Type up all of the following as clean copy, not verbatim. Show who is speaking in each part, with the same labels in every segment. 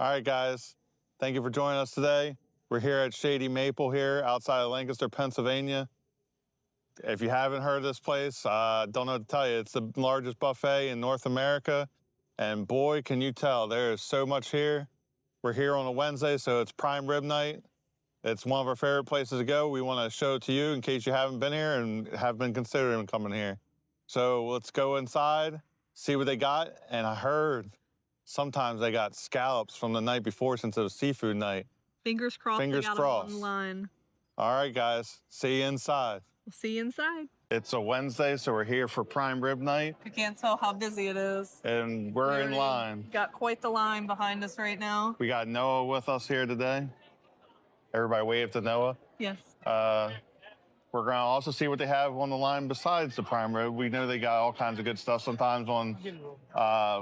Speaker 1: All right, guys. Thank you for joining us today. We're here at Shady Maple here outside of Lancaster, Pennsylvania. If you haven't heard of this place, don't know what to tell you. It's the largest buffet in North America. And boy, can you tell, there is so much here. We're here on a Wednesday, so it's prime rib night. It's one of our favorite places to go. We want to show it to you in case you haven't been here and have been considering coming here. So let's go inside, see what they got. And I heard sometimes they got scallops from the night before since it was seafood night.
Speaker 2: Fingers crossed.
Speaker 1: Fingers
Speaker 2: they got
Speaker 1: crossed.
Speaker 2: Them on the line.
Speaker 1: All right, guys. See you inside.
Speaker 2: We'll see you inside.
Speaker 1: It's a Wednesday, so we're here for prime rib night.
Speaker 2: You can't tell how busy it is.
Speaker 1: And we're in line.
Speaker 2: Got quite the line behind us right now.
Speaker 1: We got Noah with us here today. Everybody wave to Noah.
Speaker 2: Yes.
Speaker 1: We're going to also see what they have on the line besides the prime rib. We know they got all kinds of good stuff. Sometimes on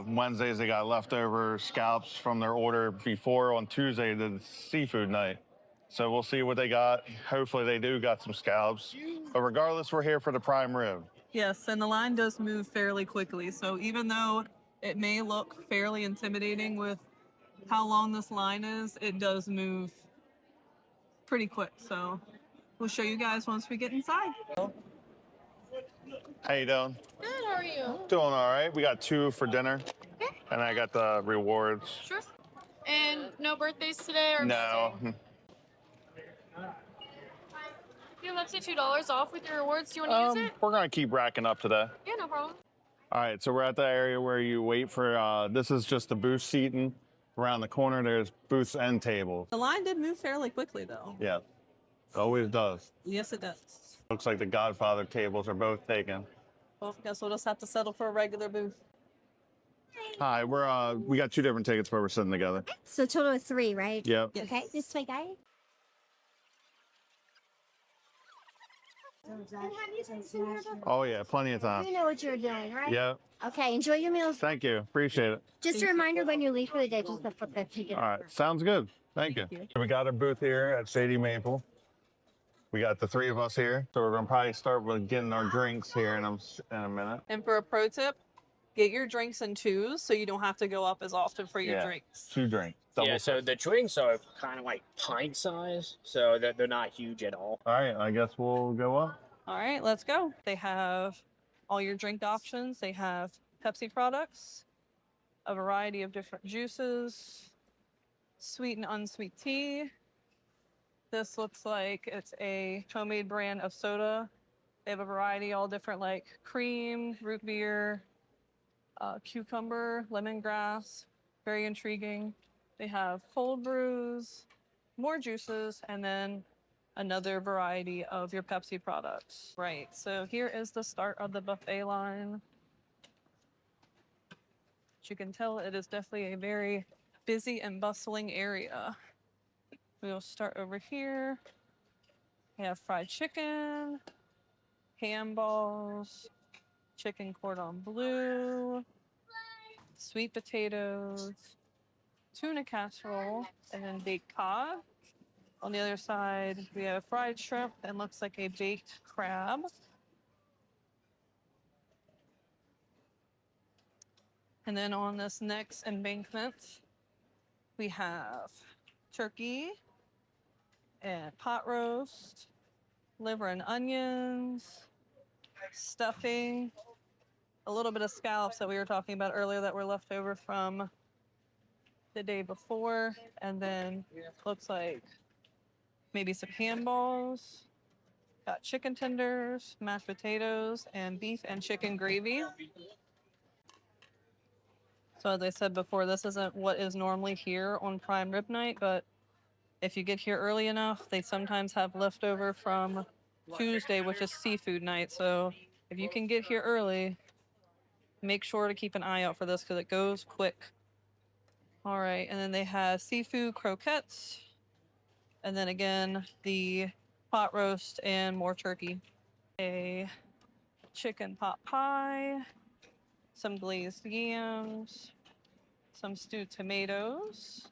Speaker 1: Wednesdays, they got leftover scallops from their order before. On Tuesday, the seafood night. So we'll see what they got. Hopefully they do got some scallops. But regardless, we're here for the prime rib.
Speaker 2: Yes, and the line does move fairly quickly. So even though it may look fairly intimidating with how long this line is, it does move pretty quick. So we'll show you guys once we get inside.
Speaker 1: How you doing?
Speaker 3: Good, how are you?
Speaker 1: Doing all right. We got 2 for dinner.
Speaker 3: Okay.
Speaker 1: And I got the rewards.
Speaker 3: Sure. And no birthdays today? Or
Speaker 1: No.
Speaker 3: You have up to $2 off with your rewards. Do you want to use it?
Speaker 1: We're going to keep racking up today.
Speaker 3: Yeah, no problem.
Speaker 1: All right, so we're at the area where you wait for, this is just the booth seating. Around the corner, there's booths and tables.
Speaker 2: The line did move fairly quickly, though.
Speaker 1: Yeah, always does.
Speaker 2: Yes, it does.
Speaker 1: Looks like the Godfather tables are both taken.
Speaker 2: Well, I guess we'll just have to settle for a regular booth.
Speaker 1: Hi, we got 2 different tickets where we're sitting together.
Speaker 4: So total of 3, right?
Speaker 1: Yep.
Speaker 2: Yes.
Speaker 4: Okay, this way, guys.
Speaker 1: Oh yeah, plenty of
Speaker 4: You
Speaker 1: time.
Speaker 4: know what you're doing, right?
Speaker 1: Yep.
Speaker 4: Okay, enjoy your meals.
Speaker 1: Thank you. Appreciate it.
Speaker 4: Just a reminder when you leave for the day, just to flip that ticket.
Speaker 1: All right, sounds good. Thank you. We got our booth here at Shady Maple. We got the 3 of us here, so we're gonna probably start with getting our drinks here in a minute.
Speaker 2: And for a pro tip, get your drinks in 2s so you don't have to go up as often for your drinks.
Speaker 1: 2 drinks. Double
Speaker 5: Yeah, so the drinks are kind of like pint size, so they're not huge at all.
Speaker 1: All right, I guess we'll go up.
Speaker 2: All right, let's go. They have all your drink options. They have Pepsi products, a variety of different juices, sweet and unsweet tea. This looks like it's a homemade brand of soda. They have a variety, all different, like cream, root beer, cucumber, lemongrass. Very intriguing. They have cold brews, more juices, and then another variety of your Pepsi products. Right, so here is the start of the buffet line. As you can tell, it is definitely a very busy and bustling area. We'll start over here. We have fried chicken, ham balls, chicken cordon bleu, sweet potatoes, tuna casserole, and then baked cod. On the other side, we have fried shrimp and looks like a baked crab. And then on this next embankment, we have turkey and pot roast, liver and onions, stuffing, a little bit of scallops that we were talking about earlier that were left over from the day before, and then looks like maybe some ham balls, got chicken tenders, mashed potatoes, and beef and chicken gravy. So as I said before, this isn't what is normally here on prime rib night, but if you get here early enough, they sometimes have leftover from Tuesday, which is seafood night. So if you can get here early, make sure to keep an eye out for this because it goes quick. All right, and then they have seafood croquettes, and then again, the pot roast and more turkey. A chicken pot pie, some glazed yams, some stewed tomatoes,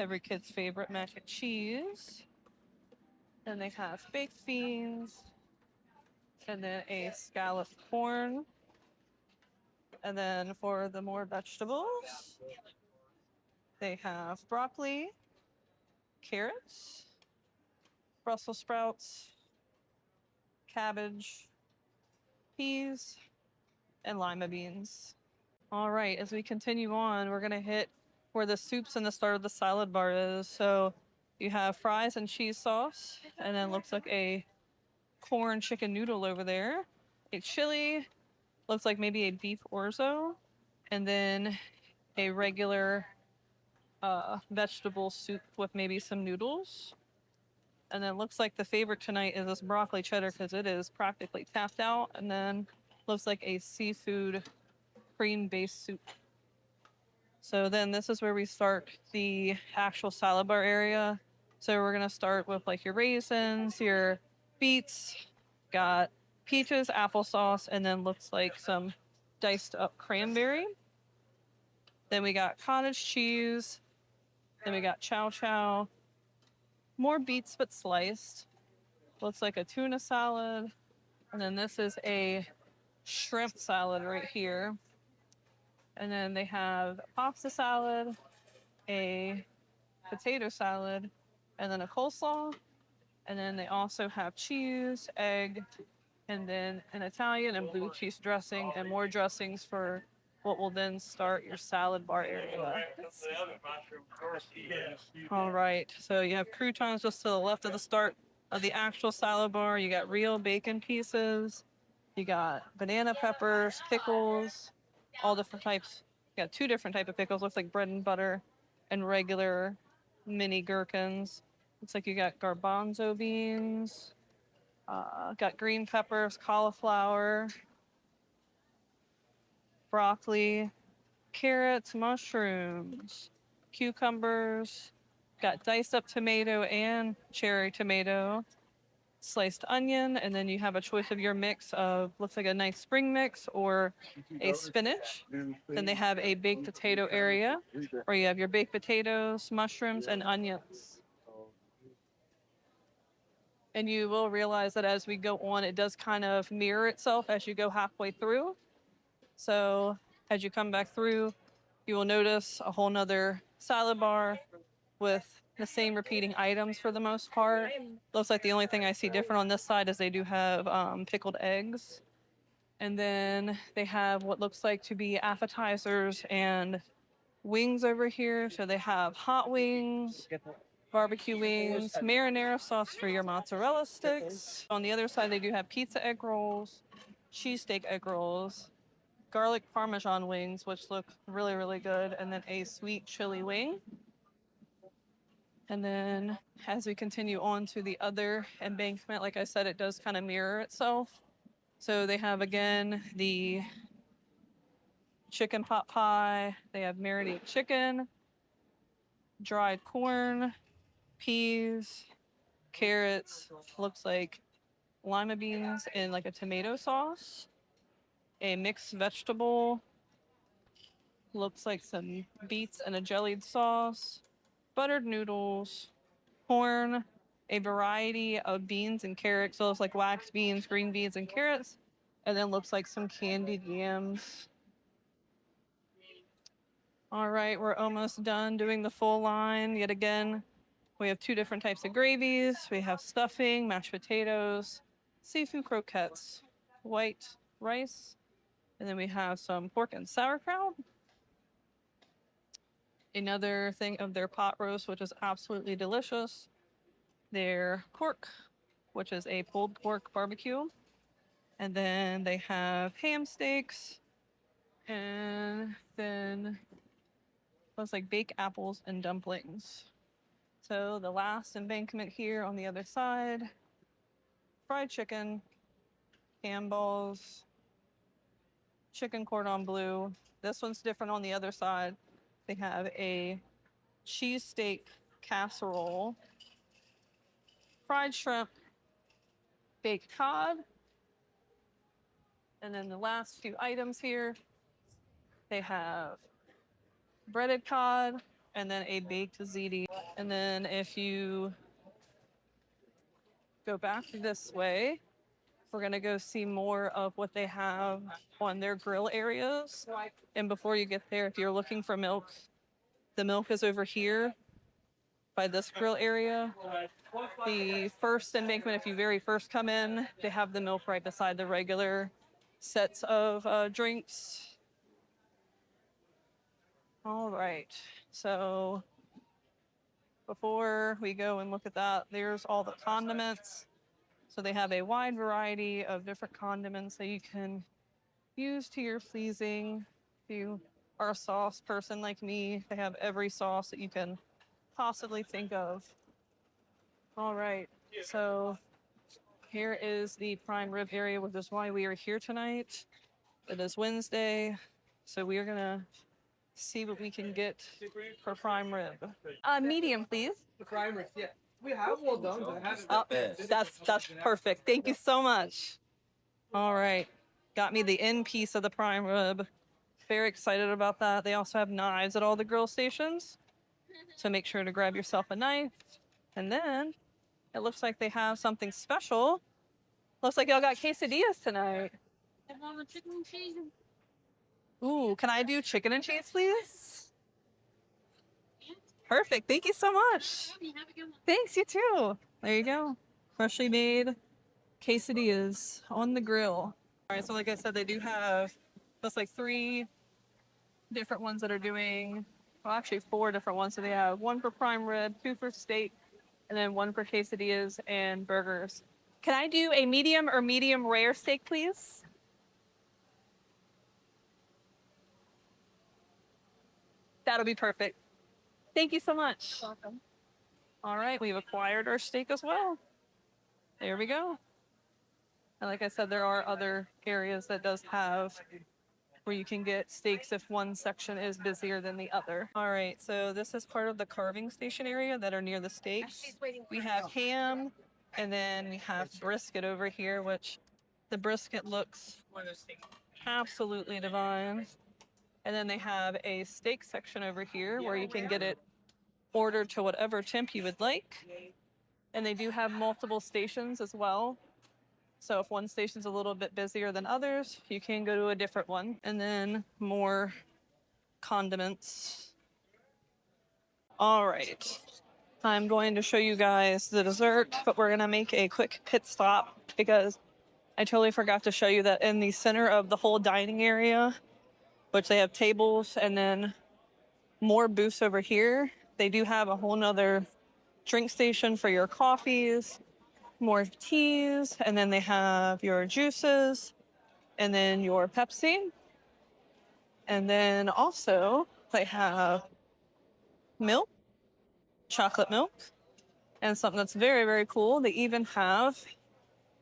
Speaker 2: every kid's favorite mac and cheese. Then they have baked beans, and then a scalloped corn. And then for the more vegetables, They have broccoli, carrots, Brussels sprouts, cabbage, peas, and lima beans. All right, as we continue on, we're gonna hit where the soups and the start of the salad bar is. So you have fries and cheese sauce, and then looks like a corn chicken noodle over there. A chili, looks like maybe a beef orzo, and then a regular vegetable soup with maybe some noodles. And then looks like the favorite tonight is this broccoli cheddar because it is practically tapped out. And then looks like a seafood cream-based soup. So then this is where we start the actual salad bar area. So we're gonna start with like your raisins, your beets, got peaches, applesauce, and then looks like some diced up cranberry. Then we got cottage cheese. Then we got chow chow. More beets but sliced. Looks like a tuna salad. And then this is a shrimp salad right here. And then they have a pasta salad, a potato salad, and then a coleslaw. And then they also have cheese, egg, and then an Italian and blue cheese dressing, and more dressings for what will then start your salad bar area. All right, so you have croutons just to the left of the start of the actual salad bar. You got real bacon pieces. You got banana peppers, pickles, all different types. You got two different type of pickles. Looks like bread and butter, and regular mini gherkins. Looks like you got garbanzo beans. Got green peppers, cauliflower, broccoli, carrots, mushrooms, cucumbers. Got diced up tomato and cherry tomato, sliced onion, and then you have a choice of your mix of looks like a nice spring mix or a spinach. Then they have a baked potato area where you have your baked potatoes, mushrooms, and onions. And you will realize that as we go on, it does kind of mirror itself as you go halfway through. So as you come back through, you will notice a whole nother salad bar with the same repeating items for the most part. Looks like the only thing I see different on this side is they do have pickled eggs. And then they have what looks like to be appetizers and wings over here. So they have hot wings, barbecue wings, marinara sauce for your mozzarella sticks. On the other side, they do have pizza egg rolls, cheesesteak egg rolls, garlic parmesan wings, which look really, really good, and then a sweet chili wing. And then as we continue on to the other embankment, like I said, it does kind of mirror itself. So they have, again, the chicken pot pie. They have marinated chicken, dried corn, peas, carrots, looks like lima beans in like a tomato sauce, a mixed vegetable, looks like some beets and a jellied sauce, buttered noodles, corn, a variety of beans and carrots. So it's like wax beans, green beans, and carrots. And then looks like some candied yams. All right, we're almost done doing the full line. Yet again, we have two different types of gravies. We have stuffing, mashed potatoes, seafood croquettes, white rice, and then we have some pork and sauerkraut. Another thing of their pot roast, which is absolutely delicious. Their pork, which is a pulled pork barbecue. And then they have ham steaks. And then looks like baked apples and dumplings. So the last embankment here on the other side, fried chicken, ham balls, chicken cordon bleu. This one's different on the other side. They have a cheesesteak casserole, fried shrimp, baked cod, and then the last few items here, they have breaded cod and then a baked ziti. And then if you go back this way, we're gonna go see more of what they have on their grill areas. And before you get there, if you're looking for milk, The milk is over here by this grill area. The first embankment, if you very first come in, they have the milk right beside the regular sets of drinks. All right, so before we go and look at that, there's all the condiments. So they have a wide variety of different condiments that you can use to your pleasing. If you are a sauce person like me, they have every sauce that you can possibly think of. All right, so here is the prime rib area, which is why we are here tonight. It is Wednesday, so we are gonna see what we can get for prime rib. Medium, please.
Speaker 6: The prime rib, yeah. We have well done.
Speaker 2: That's perfect. Thank you so much. All right, got me the end piece of the prime rib. Very excited about that. They also have knives at all the grill stations, so make sure to grab yourself a knife. And then it looks like they have something special. Looks like y'all got quesadillas tonight.
Speaker 3: I want a chicken and cheese.
Speaker 2: Ooh, can I do chicken and cheese, please? Perfect. Thank you so much.
Speaker 3: Have a good one.
Speaker 2: Thanks, you too. There you go. Freshly made quesadillas on the grill. All right, so like I said, they do have just like 3 different ones that are doing, well, actually 4 different ones. So they have 1 for prime rib, 2 for steak, and then 1 for quesadillas and burgers. Can I do a medium or medium rare steak, please? That'll be perfect. Thank you so much.
Speaker 3: Welcome.
Speaker 2: All right, we've acquired our steak as well. There we go. And like I said, there are other areas that does have where you can get steaks if one section is busier than the other. All right, so this is part of the carving station area that are near the steaks. We have ham, and then we have brisket over here, which the brisket looks absolutely divine. And then they have a steak section over here where you can get it ordered to whatever temp you would like. And they do have multiple stations as well. So if one station's a little bit busier than others, you can go to a different one. And then more condiments. All right. I'm going to show you guys the dessert, but we're gonna make a quick pit stop because I totally forgot to show you that in the center of the whole dining area, which they have tables and then more booths over here, they do have a whole nother drink station for your coffees, more teas, and then they have your juices, and then your Pepsi. And then also they have milk, chocolate milk, and something that's very, very cool. They even have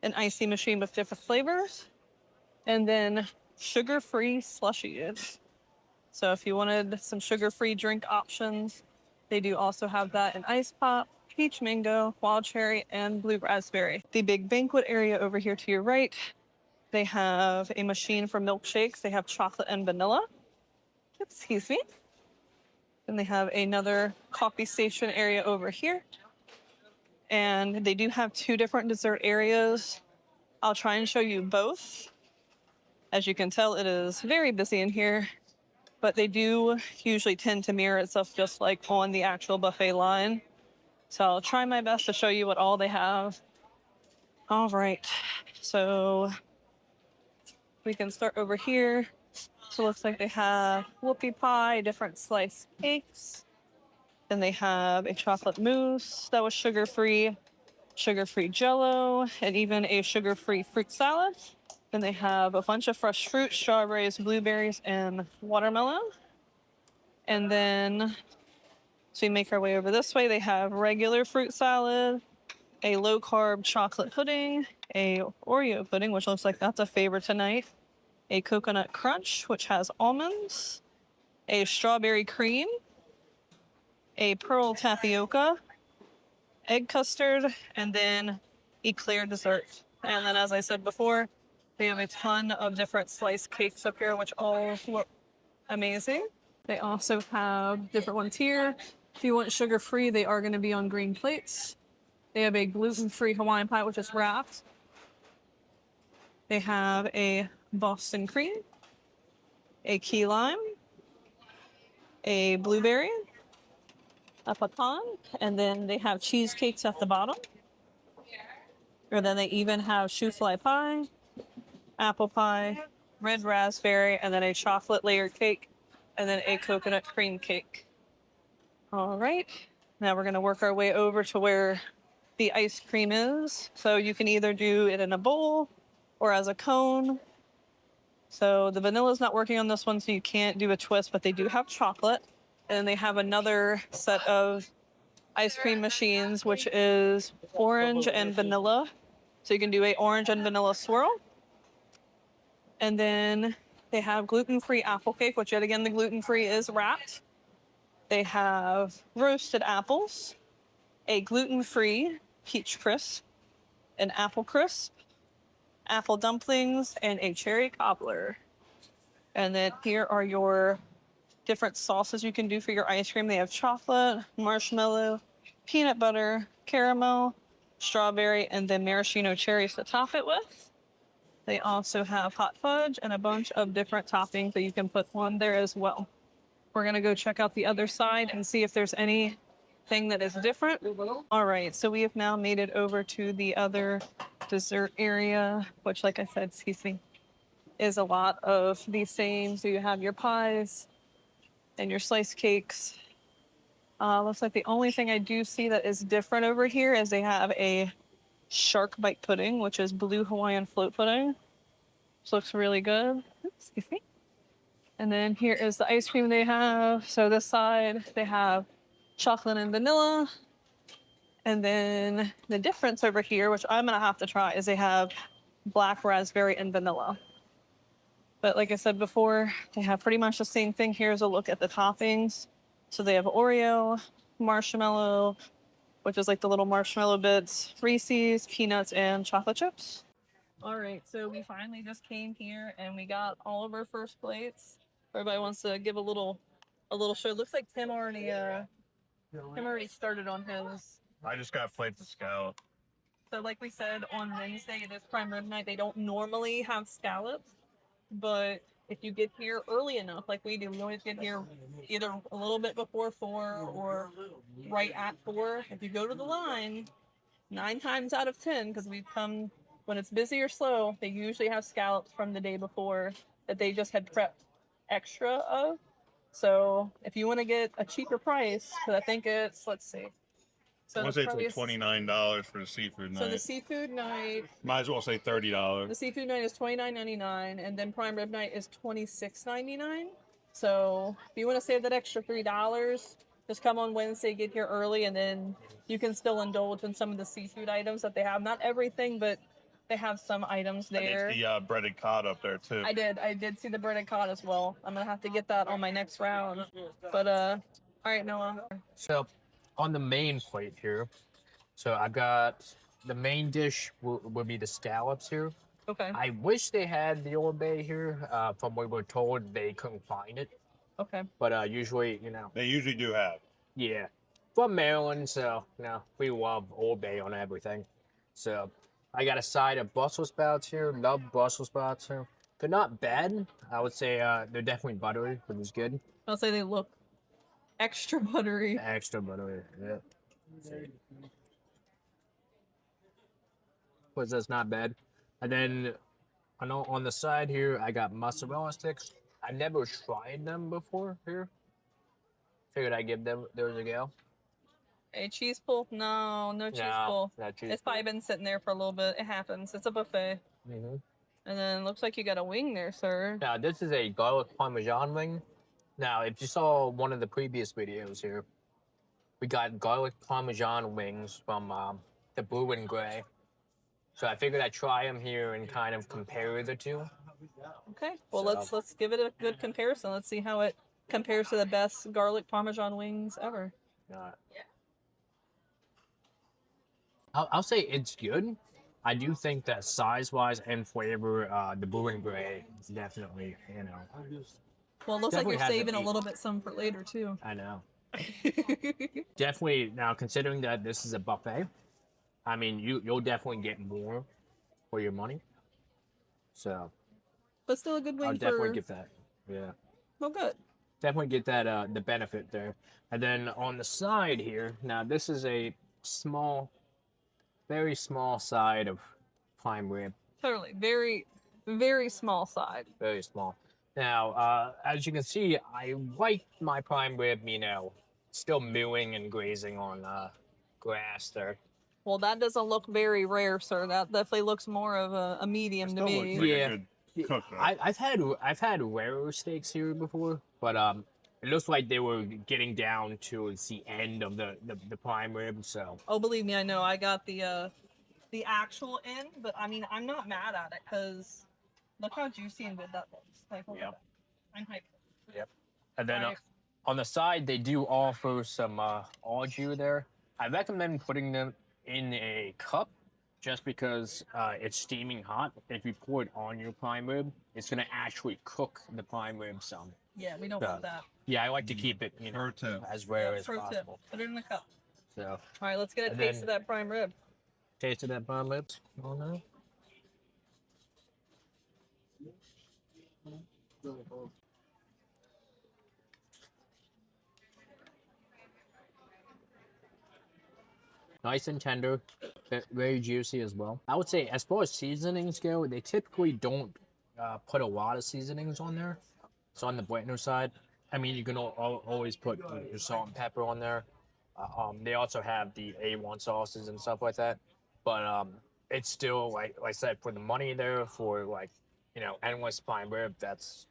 Speaker 2: an icy machine with different flavors, and then sugar-free slushies. So if you wanted some sugar-free drink options, they do also have that in ice pop, peach mango, wild cherry, and blue raspberry. The big banquet area over here to your right, they have a machine for milkshakes. They have chocolate and vanilla. Excuse me. Then they have another coffee station area over here. And they do have 2 different dessert areas. I'll try and show you both. As you can tell, it is very busy in here, but they do usually tend to mirror itself just like on the actual buffet line. So I'll try my best to show you what all they have. All right, so we can start over here. So it looks like they have whoopie pie, different sliced cakes. Then they have a chocolate mousse that was sugar-free Jell-O, and even a sugar-free fruit salad. Then they have a bunch of fresh fruit, strawberries, blueberries, and watermelon. And then, so we make our way over this way. They have regular fruit salad, a low-carb chocolate pudding, a Oreo pudding, which looks like that's a favorite tonight, a coconut crunch, which has almonds, a strawberry cream, a pearl tapioca, egg custard, and then eclair dessert. And then, as I said before, they have a ton of different sliced cakes up here, which all look amazing. They also have different ones here. If you want sugar-free, they are going to be on green plates. They have a gluten-free Hawaiian pie, which is wrapped. They have a Boston cream, a key lime, a blueberry, a pecan, and then they have cheesecakes at the bottom. Or then they even have souffle pie, apple pie, red raspberry, and then a chocolate layered cake, and then a coconut cream cake. All right, now we're gonna work our way over to where the ice cream is. So you can either do it in a bowl or as a cone. So the vanilla is not working on this one, so you can't do a twist, but they do have chocolate. And they have another set of ice cream machines, which is orange and vanilla. So you can do a orange and vanilla swirl. And then they have gluten-free apple cake, which yet again, the gluten-free is wrapped. They have roasted apples, a gluten-free peach crisp, an apple crisp, apple dumplings, and a cherry cobbler. And then here are your different sauces you can do for your ice cream. They have chocolate, marshmallow, peanut butter, caramel, strawberry, and then maraschino cherries to top it with. They also have hot fudge and a bunch of different toppings that you can put on there as well. We're gonna go check out the other side and see if there's anything that is different. All right, so we have now made it over to the other dessert area, which, like I said, excuse me, is a lot of the same. So you have your pies and your sliced cakes. Looks like the only thing I do see that is different over here is they have a shark bite pudding, which is blue Hawaiian float pudding. This looks really good. Oops, excuse me. And then here is the ice cream they have. So this side, they have chocolate and vanilla. And then the difference over here, which I'm gonna have to try, is they have black raspberry and vanilla. But like I said before, they have pretty much the same thing. Here's a look at the toppings. So they have Oreo, marshmallow, which is like the little marshmallow bits, Reese's, peanuts, and chocolate chips. All right, so we finally just came here and we got all of our first plates. Everybody wants to give a little show. It looks like Tim already started on his.
Speaker 1: I just got plates of scallop.
Speaker 2: So like we said, on Wednesday, it is prime rib night. They don't normally have scallops, but if you get here early enough, like we do, we always get here either a little bit before 4 or right at 4. If you go to the line, 9 times out of 10, because we've come when it's busy or slow, they usually have scallops from the day before that they just had prepped extra of. So if you want to get a cheaper price, because I think it's, let's see. So
Speaker 1: I want to say it's like $29 for the seafood night.
Speaker 2: So the seafood night.
Speaker 1: Might as well say $30.
Speaker 2: The seafood night is $29.99, and then prime rib night is $26.99. So if you want to save that extra $3, just come on Wednesday, get here early, and then you can still indulge in some of the seafood items that they have. Not everything, but they have some items there.
Speaker 1: And it's the breaded cod up there too.
Speaker 2: I did see the breaded cod as well. I'm gonna have to get that on my next round. But all right, Noah.
Speaker 5: So, on the main plate here, so I've got the main dish will be the scallops here.
Speaker 2: Okay.
Speaker 5: I wish they had the Old Bay here. From what we were told, they couldn't find it.
Speaker 2: Okay.
Speaker 5: But usually,
Speaker 1: They usually do have.
Speaker 5: yeah, from Maryland, so we love Old Bay on everything. So I got a side of Brussels sprouts here. Love Brussels sprouts here. They're not bad. I would say they're definitely buttery, which is good.
Speaker 2: I'll say they look extra buttery.
Speaker 5: Extra buttery, yeah. But that's not bad. And then I know on the side here, I got mozzarella sticks. I never tried them before here. Figured I'd give them those a go.
Speaker 2: A cheese pull? No cheese pull.
Speaker 5: Not cheese
Speaker 2: It's probably been sitting there for a little bit. It happens. It's a buffet.
Speaker 5: Mm-hmm.
Speaker 2: And then looks like you got a wing there, sir.
Speaker 5: Now, this is a garlic parmesan wing. Now, if you saw one of the previous videos here, we got garlic parmesan wings from the blue and gray. So I figured I'd try them here and kind of compare the two.
Speaker 2: Okay. Well,
Speaker 5: So-
Speaker 2: let's give it a good comparison. Let's see how it compares to the best garlic parmesan wings ever.
Speaker 5: I'll say it's good. I do think that size-wise and flavor, the blue and gray is definitely,
Speaker 2: Well, it looks like
Speaker 5: Definitely
Speaker 2: you're
Speaker 5: has to
Speaker 2: saving a
Speaker 5: be.
Speaker 2: little bit some for later too.
Speaker 5: I know. Definitely, now considering that this is a buffet, I mean, you'll definitely get more for your money. So
Speaker 2: But still a good wing
Speaker 5: I'll definitely
Speaker 2: for.
Speaker 5: give that. Yeah.
Speaker 2: Well, good.
Speaker 5: definitely get that the benefit there. And then on the side here, now this is a small, very small side of prime rib.
Speaker 2: Totally. Very, very small side.
Speaker 5: Very small. Now, as you can see, I like my prime rib, you know, still mewing and grazing on grass there.
Speaker 2: Well, that doesn't look very rare, sir. That definitely looks more of a medium to me.
Speaker 5: Yeah. I've had rarer steaks here before, but it looks like they were getting down towards the end of the prime rib. So
Speaker 2: Oh, believe me, I know. I got the actual end, but I mean, I'm not mad at it because look how juicy and good that looks. Like, look at that. I'm hyped.
Speaker 5: yep. And then
Speaker 2: Right.
Speaker 5: on the side, they do offer some au jus there. I recommend putting them in a cup just because it's steaming hot. If you pour it on your prime rib, it's going to actually cook the prime rib some.
Speaker 2: Yeah, we don't want that.
Speaker 5: Yeah, I like to keep it, you know,
Speaker 1: Pro tip.
Speaker 5: as rare as
Speaker 2: Pro tip.
Speaker 5: possible.
Speaker 2: Put it in the cup.
Speaker 5: So,
Speaker 2: All right, let's get a
Speaker 5: And
Speaker 2: taste
Speaker 5: then-
Speaker 2: of that prime rib.
Speaker 5: taste of that prime rib. Oh no. Nice and tender, very juicy as well. I would say as far as seasonings go, they typically don't put a lot of seasonings on there. So on the Bueno side, I mean, you can always put your salt and pepper on there. They also have the A1 sauces and stuff like that. But it's still, like I said, for the money there, for like, you know, endless prime rib, that's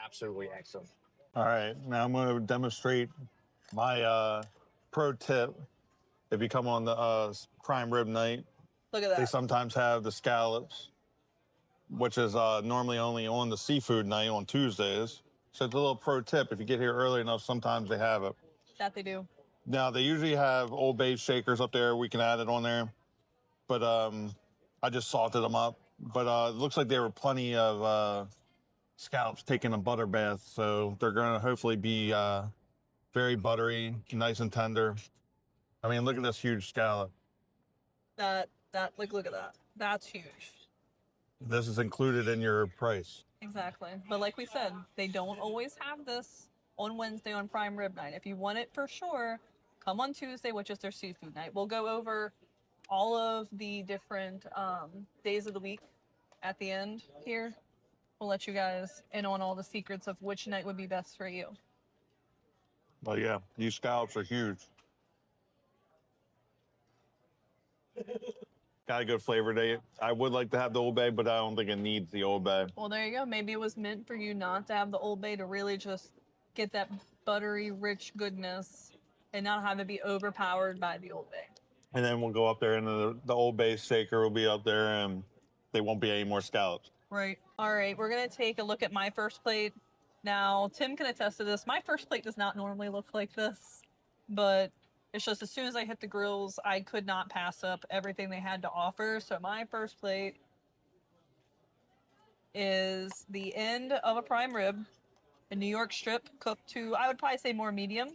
Speaker 5: absolutely excellent.
Speaker 1: All right, now I'm going to demonstrate my pro tip. If you come on the prime rib night,
Speaker 2: Look at
Speaker 1: they
Speaker 2: that.
Speaker 1: sometimes have the scallops, which is normally only on the seafood night on Tuesdays. So it's a little pro tip. If you get here early enough, sometimes they have it.
Speaker 2: That they do.
Speaker 1: Now, they usually have Old Bay shakers up there. We can add it on there. But I just salted them up. But it looks like there were plenty of scallops taking a butter bath. So they're going to hopefully be very buttery, nice and tender. I mean, look at this huge scallop.
Speaker 2: That like look at that. That's huge.
Speaker 1: This is included in your price.
Speaker 2: Exactly. But like we said, they don't always have this on Wednesday on prime rib night. If you want it for sure, come on Tuesday, which is their seafood night. We'll go over all of the different days of the week at the end here. We'll let you guys in on all the secrets of which night would be best for you.
Speaker 1: But yeah, these scallops are huge. Got a good flavor. I would like to have the Old Bay, but I don't think it needs the Old Bay.
Speaker 2: Well, there you go. Maybe it was meant for you not to have the Old Bay to really just get that buttery, rich goodness and not have it be overpowered by the Old Bay.
Speaker 1: And then we'll go up there, and the Old Bay shaker will be up there, and there won't be any more scallops.
Speaker 2: Right. All right. We're going to take a look at my first plate. Now, Tim can attest to this. My first plate does not normally look like this, but it's just as soon as I hit the grills, I could not pass up everything they had to offer. So my first plate is the end of a prime rib, a New York strip cooked to, I would probably say more medium.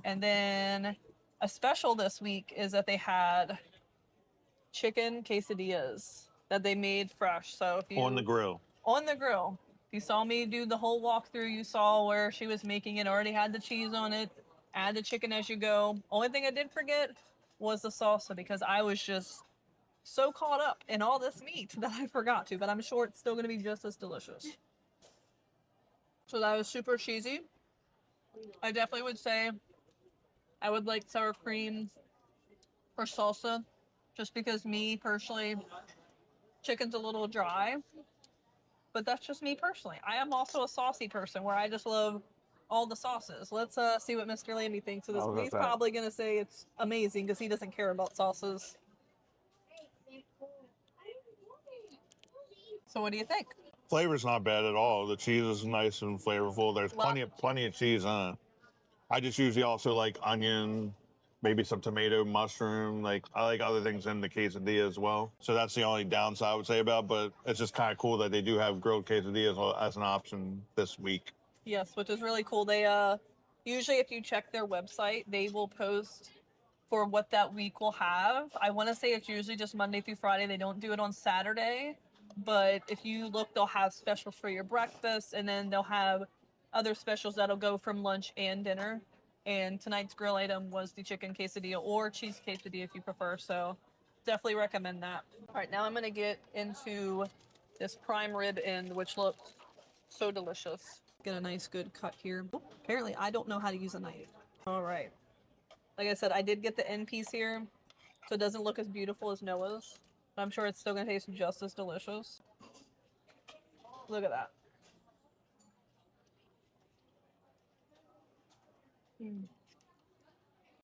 Speaker 2: And then a special this week is that they had chicken quesadillas that they made fresh. So if you
Speaker 1: On the grill.
Speaker 2: On the grill. If you saw me do the whole walkthrough, you saw where she was making it, already had the cheese on it. Add the chicken as you go. Only thing I did forget was the salsa because I was just so caught up in all this meat that I forgot to, but I'm sure it's still going to be just as delicious. So that was super cheesy. I definitely would say I would like sour cream or salsa just because me personally, chicken's a little dry, but that's just me personally. I am also a saucy person where I just love all the sauces. Let's see what Mr. Lambie thinks of this. He's probably going to say it's amazing because he doesn't care about sauces. So what do you think?
Speaker 1: Flavor's not bad at all. The cheese is nice and flavorful. There's plenty of cheese on it. I just usually also like onion, maybe some tomato, mushroom. Like I like other things in the quesadilla as well. So that's the only downside I would say about, but it's just kind of cool that they do have grilled quesadillas as an option this week.
Speaker 2: Yes, which is really cool. They usually if you check their website, they will post for what that week will have. I want to say it's usually just Monday through Friday. They don't do it on Saturday. But if you look, they'll have specials for your breakfast, and then they'll have other specials that'll go from lunch and dinner. And tonight's grill item was the chicken quesadilla or cheese quesadilla if you prefer. So definitely recommend that. All right, now I'm gonna get into this prime rib end, which looks so delicious. Get a nice good cut here. Oh, apparently I don't know how to use a knife. All right. Like I said, I did get the end piece here, so it doesn't look as beautiful as Noah's, but I'm sure it's still gonna taste just as delicious. Look at that.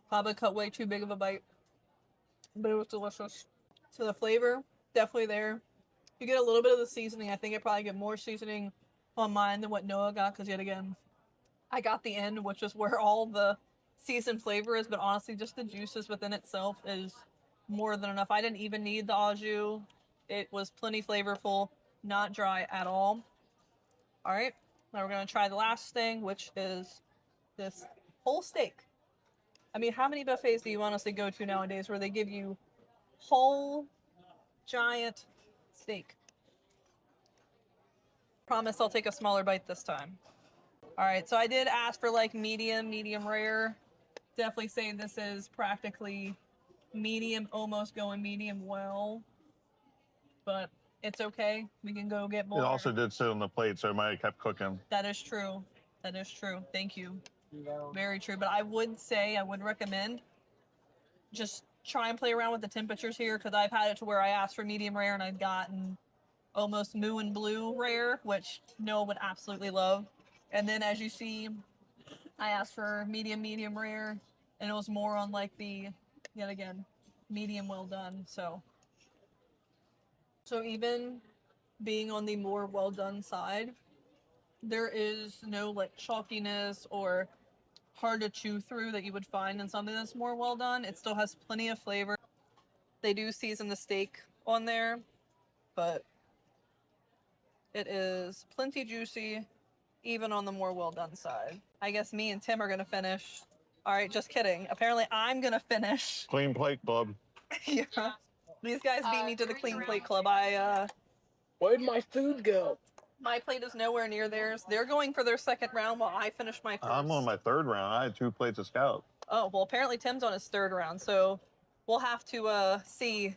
Speaker 2: Probably cut way too big of a bite, but it was delicious. So the flavor, definitely there. You get a little bit of the seasoning. I think I probably get more seasoning on mine than what Noah got, because yet again, I got the end, which is where all the seasoned flavor is, but honestly, just the juices within itself is more than enough. I didn't even need the au jus. It was plenty flavorful, not dry at all. All right, now we're gonna try the last thing, which is this whole steak. I mean, how many buffets do you honestly go to nowadays where they give you whole giant steak? Promise I'll take a smaller bite this time. All right, so I did ask for like medium rare. Definitely say this is practically medium, almost going medium well, but it's okay. We can go get more.
Speaker 1: It also did sit on the plate, so it might have kept cooking.
Speaker 2: That is true. That is true. Thank you. Very true. But I would say, I would recommend just try and play around with the temperatures here, because I've had it to where I asked for medium rare and I've gotten almost moo and blue rare, which Noah would absolutely love. And then as you see, I asked for medium rare, and it was more on like the, yet again, medium well done. So even being on the more well done side, there is no like chalkiness or hard to chew through that you would find in something that's more well done. It still has plenty of flavor. They do season the steak on there, but it is plenty juicy, even on the more well done side. I guess me and Tim are gonna finish. All right, just kidding. Apparently I'm gonna finish.
Speaker 1: Clean plate club.
Speaker 2: Yeah. These guys beat me to the clean plate club.
Speaker 5: Where'd my food go?
Speaker 2: My plate is nowhere near theirs. They're going for their second round while I finish my first.
Speaker 1: I'm on my third round. I had 2 plates of scallops.
Speaker 2: Oh, well, apparently Tim's on his third round, so we'll have to see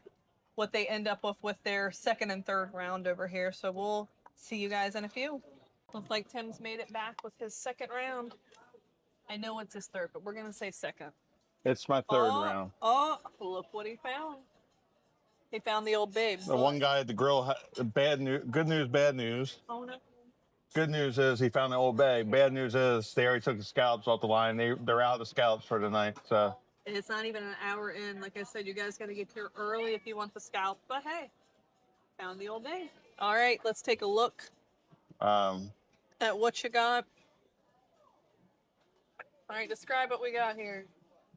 Speaker 2: what they end up with their second and third round over here. So we'll see you guys in a few. Looks like Tim's made it back with his second round. I know it's his third, but we're going to say second.
Speaker 1: It's my third round.
Speaker 2: Oh, look what he found. He found the old babe.
Speaker 1: The one guy at the grill, bad news, good news, bad news.
Speaker 2: Oh, no.
Speaker 1: Good news is he found the old bay. Bad news is they already took the scallops off the line. They're out of the scallops for tonight. So
Speaker 2: It's not even an hour in. Like I said, you guys got to get here early if you want the scalp. But hey, found the old babe. All right, let's take a look at what you got. All right, describe what we got here.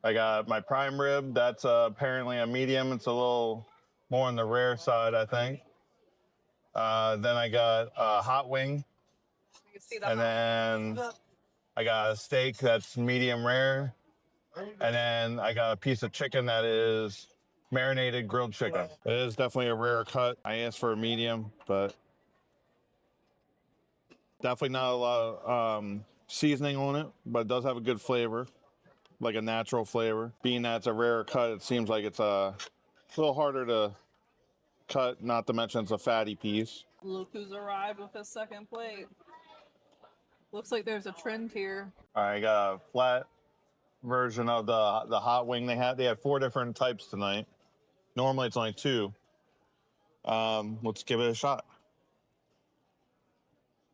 Speaker 1: I got my prime rib. That's apparently a medium. It's a little more on the rare side, I think. Then I got a hot wing.
Speaker 2: You can see that.
Speaker 1: And then I got a steak that's medium rare. And then I got a piece of chicken that is marinated grilled chicken. It is definitely a rare cut. I asked for a medium, but definitely not a lot of seasoning on it, but it does have a good flavor, like a natural flavor. Being that it's a rare cut, it seems like it's a little harder to cut, not to mention it's a fatty piece.
Speaker 2: Look who's arrived with his second plate. Looks like there's a trend here.
Speaker 1: All right, I got a flat version of the hot wing they had. They had 4 different types tonight. Normally it's only 2. Let's give it a shot.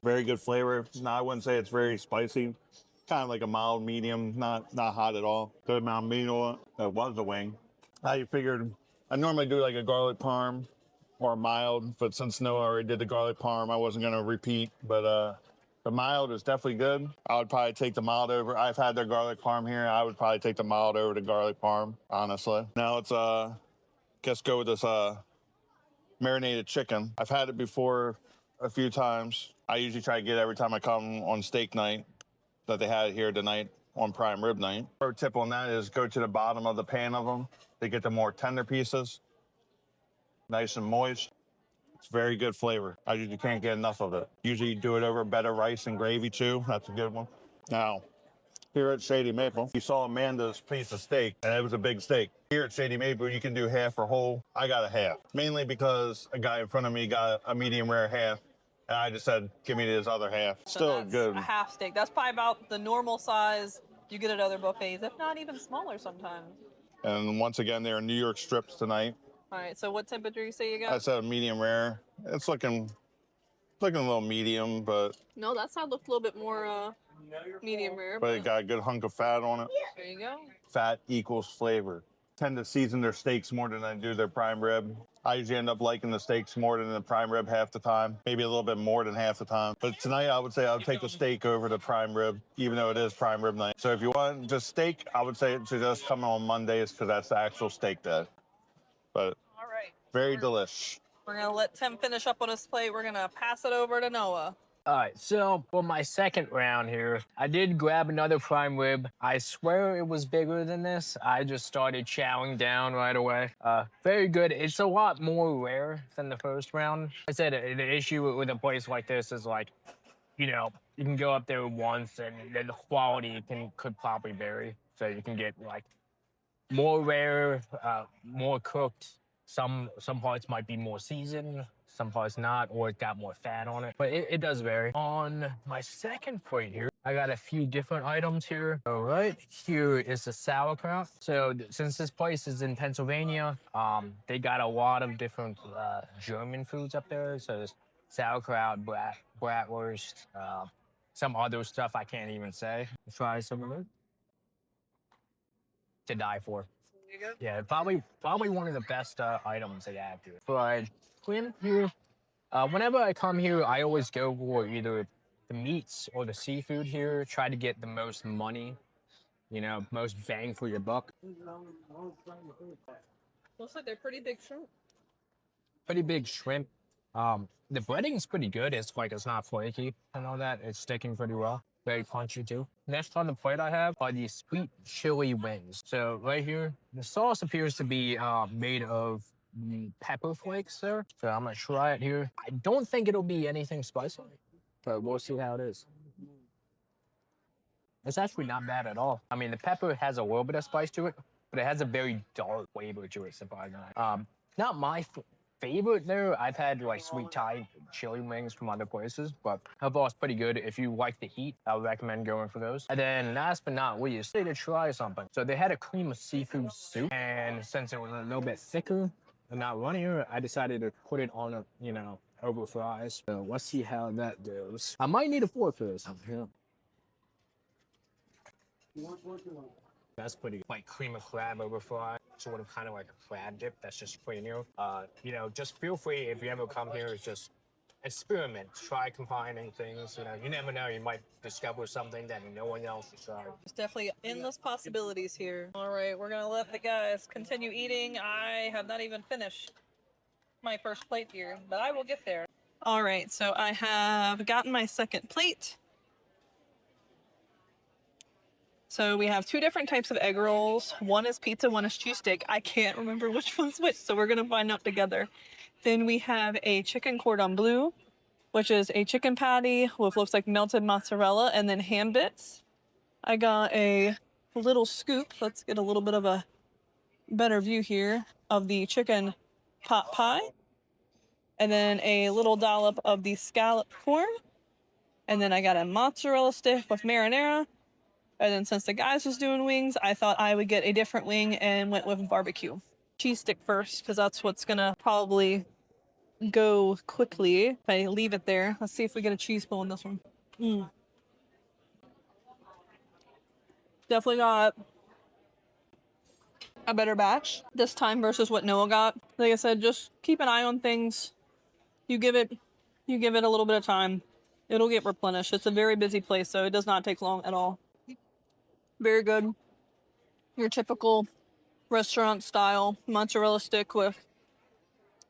Speaker 1: Very good flavor. No, I wouldn't say it's very spicy. Kind of like a mild medium, not hot at all. Good amount of meat on it. That was the wing. I figured I normally do like a garlic parm or a mild, but since Noah already did the garlic parm, I wasn't gonna repeat. But the mild is definitely good. I would probably take the mild over. I've had their garlic parm here. I would probably take the mild over the garlic parm, honestly. Now let's guess go with this marinated chicken. I've had it before a few times. I usually try to get it every time I come on steak night that they had it here tonight on prime rib night. Pro tip on that is go to the bottom of the pan of them to get the more tender pieces. Nice and moist. It's very good flavor. You can't get enough of it. Usually you do it over better rice and gravy too. That's a good one. Now, here at Shady Maple, you saw Amanda's piece of steak, and it was a big steak. Here at Shady Maple, you can do half or whole. I got a half, mainly because a guy in front of me got a medium rare half, and I just said, give me this other half.
Speaker 2: So
Speaker 1: Still
Speaker 2: that's
Speaker 1: good.
Speaker 2: a half steak. That's probably about the normal size you get at other buffets, if not even smaller sometimes.
Speaker 1: And once again, they're New York strips tonight.
Speaker 2: All right, so what temperature you say you
Speaker 1: I
Speaker 2: got?
Speaker 1: said a medium rare. It's looking a little medium, but
Speaker 2: No, that side looked a little bit more medium rare.
Speaker 1: it got a good hunk of fat on it.
Speaker 2: There you go.
Speaker 1: Fat equals flavor. Tend to season their steaks more than I do their prime rib. I usually end up liking the steaks more than the prime rib half the time, maybe a little bit more than half the time. But tonight, I would say I would take the steak over the prime rib, even though it is prime rib night. So if you want just steak, I would say it should just come on Mondays because that's the actual steak day. But
Speaker 2: All right.
Speaker 1: very delish.
Speaker 2: We're going to let Tim finish up on his plate. We're going to pass it over to Noah.
Speaker 5: All right, so for my second round here, I did grab another prime rib. I swear it was bigger than this. I just started chowing down right away. Very good. It's a lot more rare than the first round. I said the issue with a place like this is like, you know, you can go up there once and then the quality could probably vary. So you can get like more rare, more cooked. Some parts might be more seasoned, some parts not, or it got more fat on it, but it does vary. On my second plate here, I got a few different items here. So right here is the sauerkraut. So since this place is in Pennsylvania, they got a lot of different German foods up there. So there's sauerkraut, bratwurst, some other stuff I can't even say. Try some of it. To die for. Yeah, probably one of the best items they have here. Fried shrimp here. Whenever I come here, I always go for either the meats or the seafood here. Try to get the most money, you know, most bang for your buck.
Speaker 2: Looks like they're pretty big shrimp.
Speaker 5: Pretty big shrimp. The breading's pretty good. It's not flaky and all that. It's sticking pretty well. Very punchy too. Next on the plate I have are these sweet chili wings. So right here, the sauce appears to be made of pepper flakes there. So I'm gonna try it here. I don't think it'll be anything spicy, but we'll see how it is. It's actually not bad at all. I mean, the pepper has a little bit of spice to it, but it has a very dark flavor to it, surprisingly. Not my favorite there. I've had like sweet Thai chili wings from other places, but overall it's pretty good. If you like the heat, I would recommend going for those. And then last but not least, to try something. So they had a cream of seafood soup, and since it was a little bit thicker and not runnier, I decided to put it on a, you know, over fries. So let's see how that goes. I might need a fork for this. Yeah. That's pretty good. Like cream of crab over fry. Sort of kind of like a crab dip that's just creamier. You know, just feel free if you ever come here, just experiment. Try combining things. You know, you never know. You might discover something that no one else has tried.
Speaker 2: There's definitely endless possibilities here. All right, we're going to let the guys continue eating. I have not even finished my first plate here, but I will get there. All right, so I have gotten my second plate. So we have two different types of egg rolls. One is pizza, one is cheesesteak. I can't remember which one's which, so we're gonna find out together. Then we have a chicken cordon bleu, which is a chicken patty with looks like melted mozzarella and then ham bits. I got a little scoop. Let's get a little bit of a better view here of the chicken pot pie. And then a little dollop of the scallop corn. And then I got a mozzarella stick with marinara. And then since the guys was doing wings, I thought I would get a different wing and went with barbecue. Cheese stick first, because that's what's gonna probably go quickly if I leave it there. Let's see if we get a cheese pull in this one. Definitely got a better batch this time versus what Noah got. Like I said, just keep an eye on things. You give it a little bit of time. It'll get replenished. It's a very busy place, so it does not take long at all. Very good. Your typical restaurant style mozzarella stick with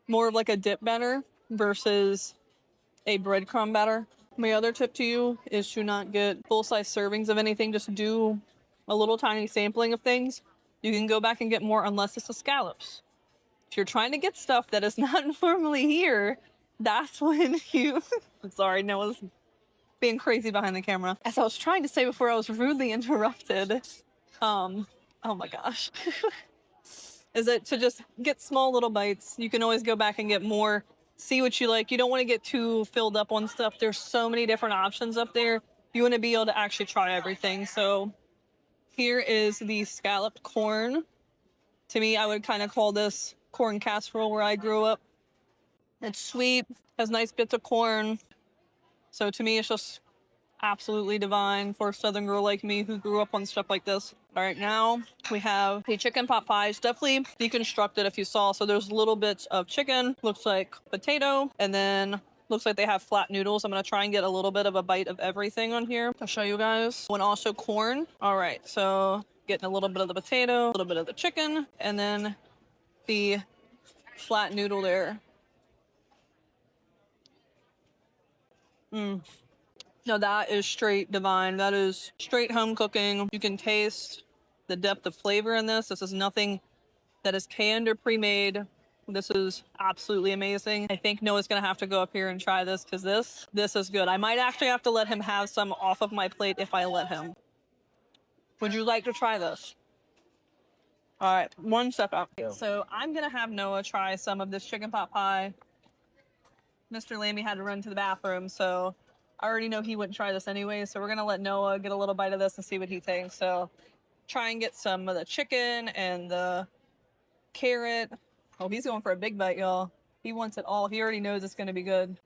Speaker 2: more of like a dip batter versus a breadcrumb batter. My other tip to you is to not get full-size servings of anything. Just do a little tiny sampling of things. You can go back and get more unless it's the scallops. If you're trying to get stuff that is not normally here, that's when you, I'm sorry, Noah's being crazy behind the camera. As I was trying to say before I was rudely interrupted, oh my gosh, is it to just get small little bites. You can always go back and get more, see what you like. You don't want to get too filled up on stuff. There's so many different options up there. You want to be able to actually try everything. So here is the scalloped corn. To me, I would kind of call this corn casserole where I grew up. It's sweet, has nice bits of corn. So to me, it's just absolutely divine for a Southern girl like me who grew up on stuff like this. All right, now we have the chicken pot pies. Definitely deconstructed if you saw. So there's little bits of chicken, looks like potato, and then looks like they have flat noodles. I'm gonna try and get a little bit of a bite of everything on here. I'll show you guys. And also corn. All right, so getting a little bit of the potato, a little bit of the chicken, and then the flat noodle there. No, that is straight divine. That is straight home cooking. You can taste the depth of flavor in this. This is nothing that is canned or pre-made. This is absolutely amazing. I think Noah's gonna have to go up here and try this because this is good. I might actually have to let him have some off of my plate if I let him. Would you like to try this? All right, one step up.
Speaker 5: Yeah.
Speaker 2: So I'm gonna have Noah try some of this chicken pot pie. Mr. Lamy had to run to the bathroom, so I already know he wouldn't try this anyway. So we're gonna let Noah get a little bite of this and see what he thinks. So try and get some of the chicken and the carrot. Oh, he's going for a big bite, y'all. He wants it all. He already knows it's gonna be good.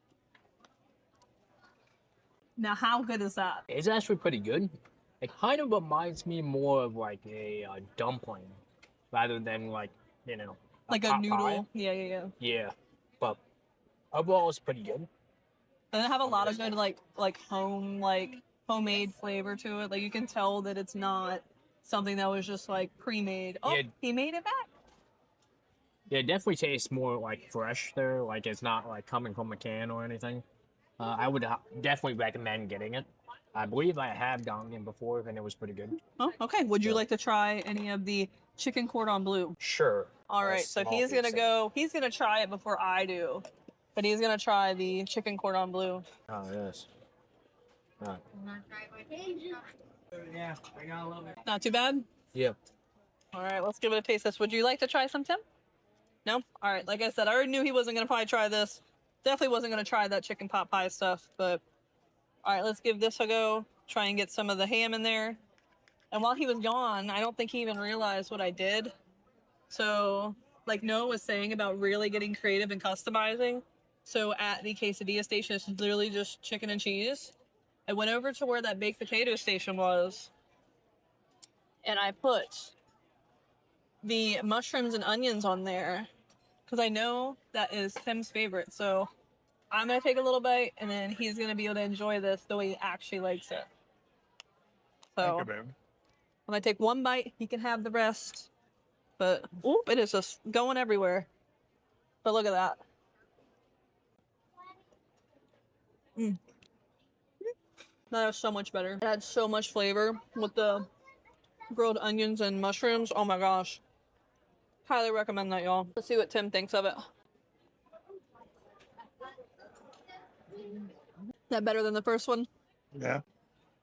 Speaker 2: Now, how good is that?
Speaker 5: It's actually pretty good. It kind of reminds me more of like a dumpling rather than like, you know,
Speaker 2: Like a
Speaker 5: pot
Speaker 2: noodle.
Speaker 5: pie.
Speaker 2: Yeah.
Speaker 5: Yeah, but overall it's pretty good.
Speaker 2: And they have a lot of good homemade flavor to it. Like you can tell that it's not something that was just like pre-made. Oh,
Speaker 5: Yeah.
Speaker 2: he made it back.
Speaker 5: Yeah, it definitely tastes more like fresh there. Like it's not like coming from a can or anything. I would definitely recommend getting it. I believe I have gotten it before and it was pretty good.
Speaker 2: Oh, okay. Would you
Speaker 5: So-
Speaker 2: like to try any of the chicken cordon bleu?
Speaker 5: Sure.
Speaker 2: All right, so he's gonna go. He's gonna try it before I do, but he's gonna try the chicken cordon bleu.
Speaker 5: Oh yes. Alright.
Speaker 6: Yeah, I gotta love it.
Speaker 2: Not too bad.
Speaker 5: Yeah.
Speaker 2: All right, let's give it a taste test. Would you like to try some, Tim? No? All right, like I said, I already knew he wasn't gonna probably try this. Definitely wasn't gonna try that chicken pot pie stuff, but all right, let's give this a go. Try and get some of the ham in there. And while he was gone, I don't think he even realized what I did. So, like Noah was saying about really getting creative and customizing. So at the Quesadilla station, it's literally just chicken and cheese. I went over to where that baked potato station was, and I put the mushrooms and onions on there because I know that is Tim's favorite. So I'm gonna take a little bite, and then he's gonna be able to enjoy this the way he actually likes it. So
Speaker 1: Thank you, babe.
Speaker 2: when I take one bite, he can have the rest. But oop, it is just going everywhere. But look at that. That is so much better. It had so much flavor with the grilled onions and mushrooms. Oh my gosh. Highly recommend that, y'all. Let's see what Tim thinks of it. Is that better than the first one?
Speaker 1: Yeah,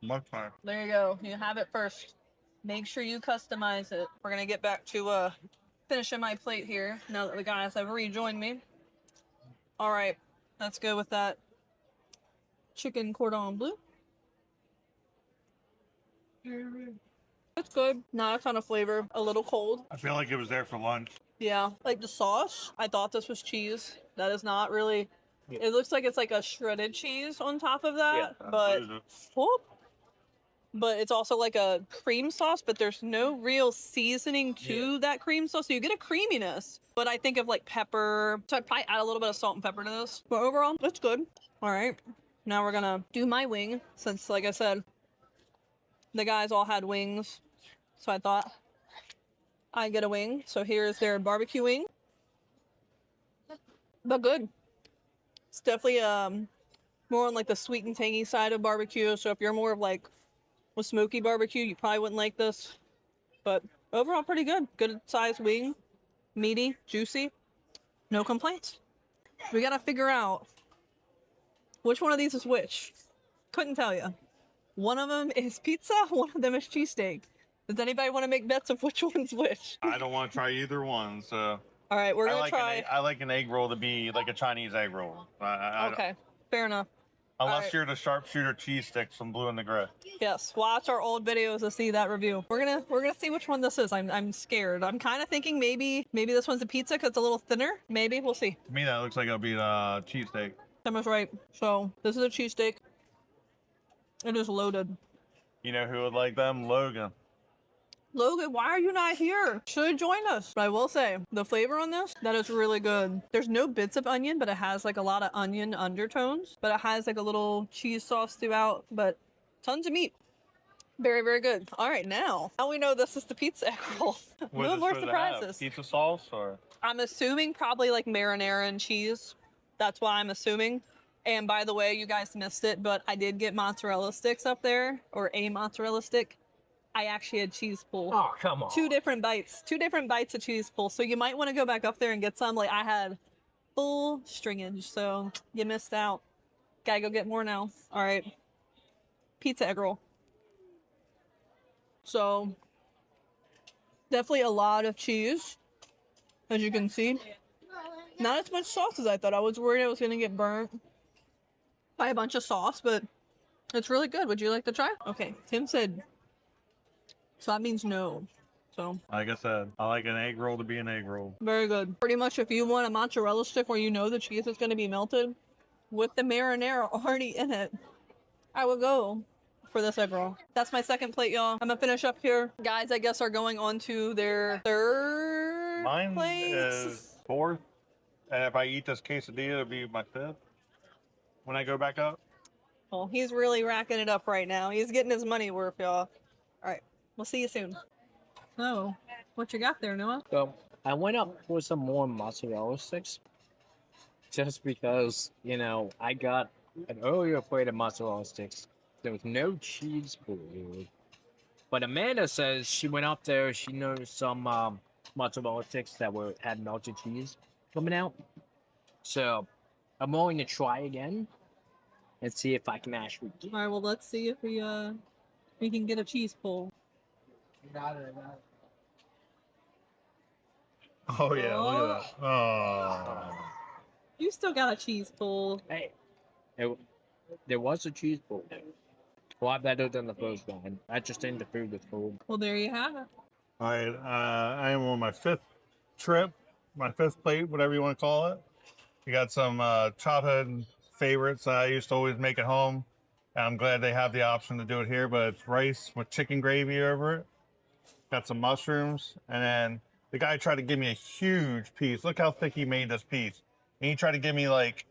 Speaker 1: much better.
Speaker 2: There you go. You have it first. Make sure you customize it. We're gonna get back to finishing my plate here now that the guys have rejoined me. All right, let's go with that chicken cordon bleu. It's good. Not a ton of flavor. A little cold.
Speaker 1: I feel like it was there for lunch.
Speaker 2: Yeah, like the sauce. I thought this was cheese. That is not really. It looks like it's like a shredded cheese on top of that, but whoop. But it's also like a cream sauce, but there's no real seasoning to that cream sauce. So you get a creaminess. But I think of like pepper. So I'd probably add a little bit of salt and pepper to this. But overall, it's good. All right. Now we're going to do my wing since, like I said, the guys all had wings. So I thought I'd get a wing. So here's their barbecue wing. But good. It's definitely more on like the sweet and tangy side of barbecue. So if you're more of like with smoky barbecue, you probably wouldn't like this. But overall, pretty good. Good sized wing. Meaty, juicy. No complaints. We got to figure out Which one of these is which? Couldn't tell you. One of them is pizza, one of them is cheesesteak. Does anybody want to make bets of which one's which?
Speaker 1: I don't want to try either one, so.
Speaker 2: All right, we're gonna try.
Speaker 1: I like an egg roll to be like a Chinese egg roll.
Speaker 2: Okay, fair enough.
Speaker 1: Unless
Speaker 2: right.
Speaker 1: you're the sharpshooter cheese sticks from Blue in the Gray.
Speaker 2: Yes, watch our old videos to see that review. We're gonna see which one this is. I'm scared. I'm kind of thinking maybe this one's a pizza because it's a little thinner. Maybe we'll see.
Speaker 1: To me, that looks like it'll be the cheese steak.
Speaker 2: Tim was right. So this is a cheesesteak. It is loaded.
Speaker 1: You know who would like them? Logan.
Speaker 2: Logan, why are you not here? Should join us. But I will say, the flavor on this, that is really good. There's no bits of onion, but it has like a lot of onion undertones. But it has like a little cheese sauce throughout, but tons of meat. Very, very good. All right, now we know this is the pizza egg roll. No more surprises.
Speaker 1: Pizza sauce or?
Speaker 2: I'm assuming probably like marinara and cheese. That's why I'm assuming. And by the way, you guys missed it, but I did get mozzarella sticks up there, or a mozzarella stick. I actually had cheese pull.
Speaker 5: Oh, come on.
Speaker 2: Two different bites of cheese pull. So you might want to go back up there and get some. Like I had full stringage, so you missed out. Gotta go get more now. All right. Pizza egg roll. So definitely a lot of cheese, as you can see. Not as much sauce as I thought. I was worried I was gonna get burnt by a bunch of sauce, but it's really good. Would you like to try? Okay, Tim said. So that means no. So
Speaker 1: Like I said, I like an egg roll to be an egg roll.
Speaker 2: very good. Pretty much if you want a mozzarella stick where you know the cheese is going to be melted with the marinara already in it, I would go for this egg roll. That's my second plate, y'all. I'm gonna finish up here. Guys, I guess are going on to their third
Speaker 1: Mine
Speaker 2: plate.
Speaker 1: is fourth. And if I eat this quesadilla, it'll be my fifth when I go back up.
Speaker 2: Well, he's really racking it up right now. He's getting his money worth, y'all. All right. We'll see you soon. So, what you got there, Noah?
Speaker 5: So I went up for some more mozzarella sticks, just because I got an earlier plate of mozzarella sticks. There was no cheese pull, but Amanda says she went up there. She knows some mozzarella sticks that had melted cheese coming out. So I'm willing to try again and see if I can actually
Speaker 2: All right. Well, let's see if we can get a cheese pull.
Speaker 1: Oh yeah, look at that. Oh.
Speaker 2: You still got a cheese pull.
Speaker 5: Hey, there was a cheese pull. A lot better than the first one. I just think the food was cold.
Speaker 2: Well, there you have it.
Speaker 1: All right, I am on my fifth trip, my fifth plate, whatever you want to call it. We got some childhood favorites I used to always make at home. And I'm glad they have the option to do it here, but it's rice with chicken gravy over it. Got some mushrooms, and then the guy tried to give me a huge piece. Look how thick he made this piece. And he tried to give me like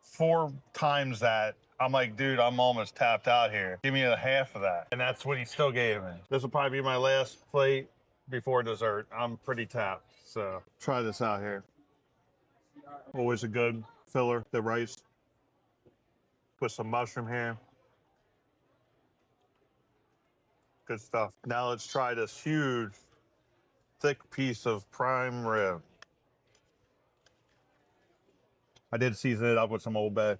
Speaker 1: 4 times that. I'm like, dude, I'm almost tapped out here. Give me a half of that. And that's what he still gave me. This will probably be my last plate before dessert. I'm pretty tapped, so try this out here. Always a good filler, the rice. Put some mushroom here. Good stuff. Now let's try this huge, thick piece of prime rib. I did season it up with some Old Bay.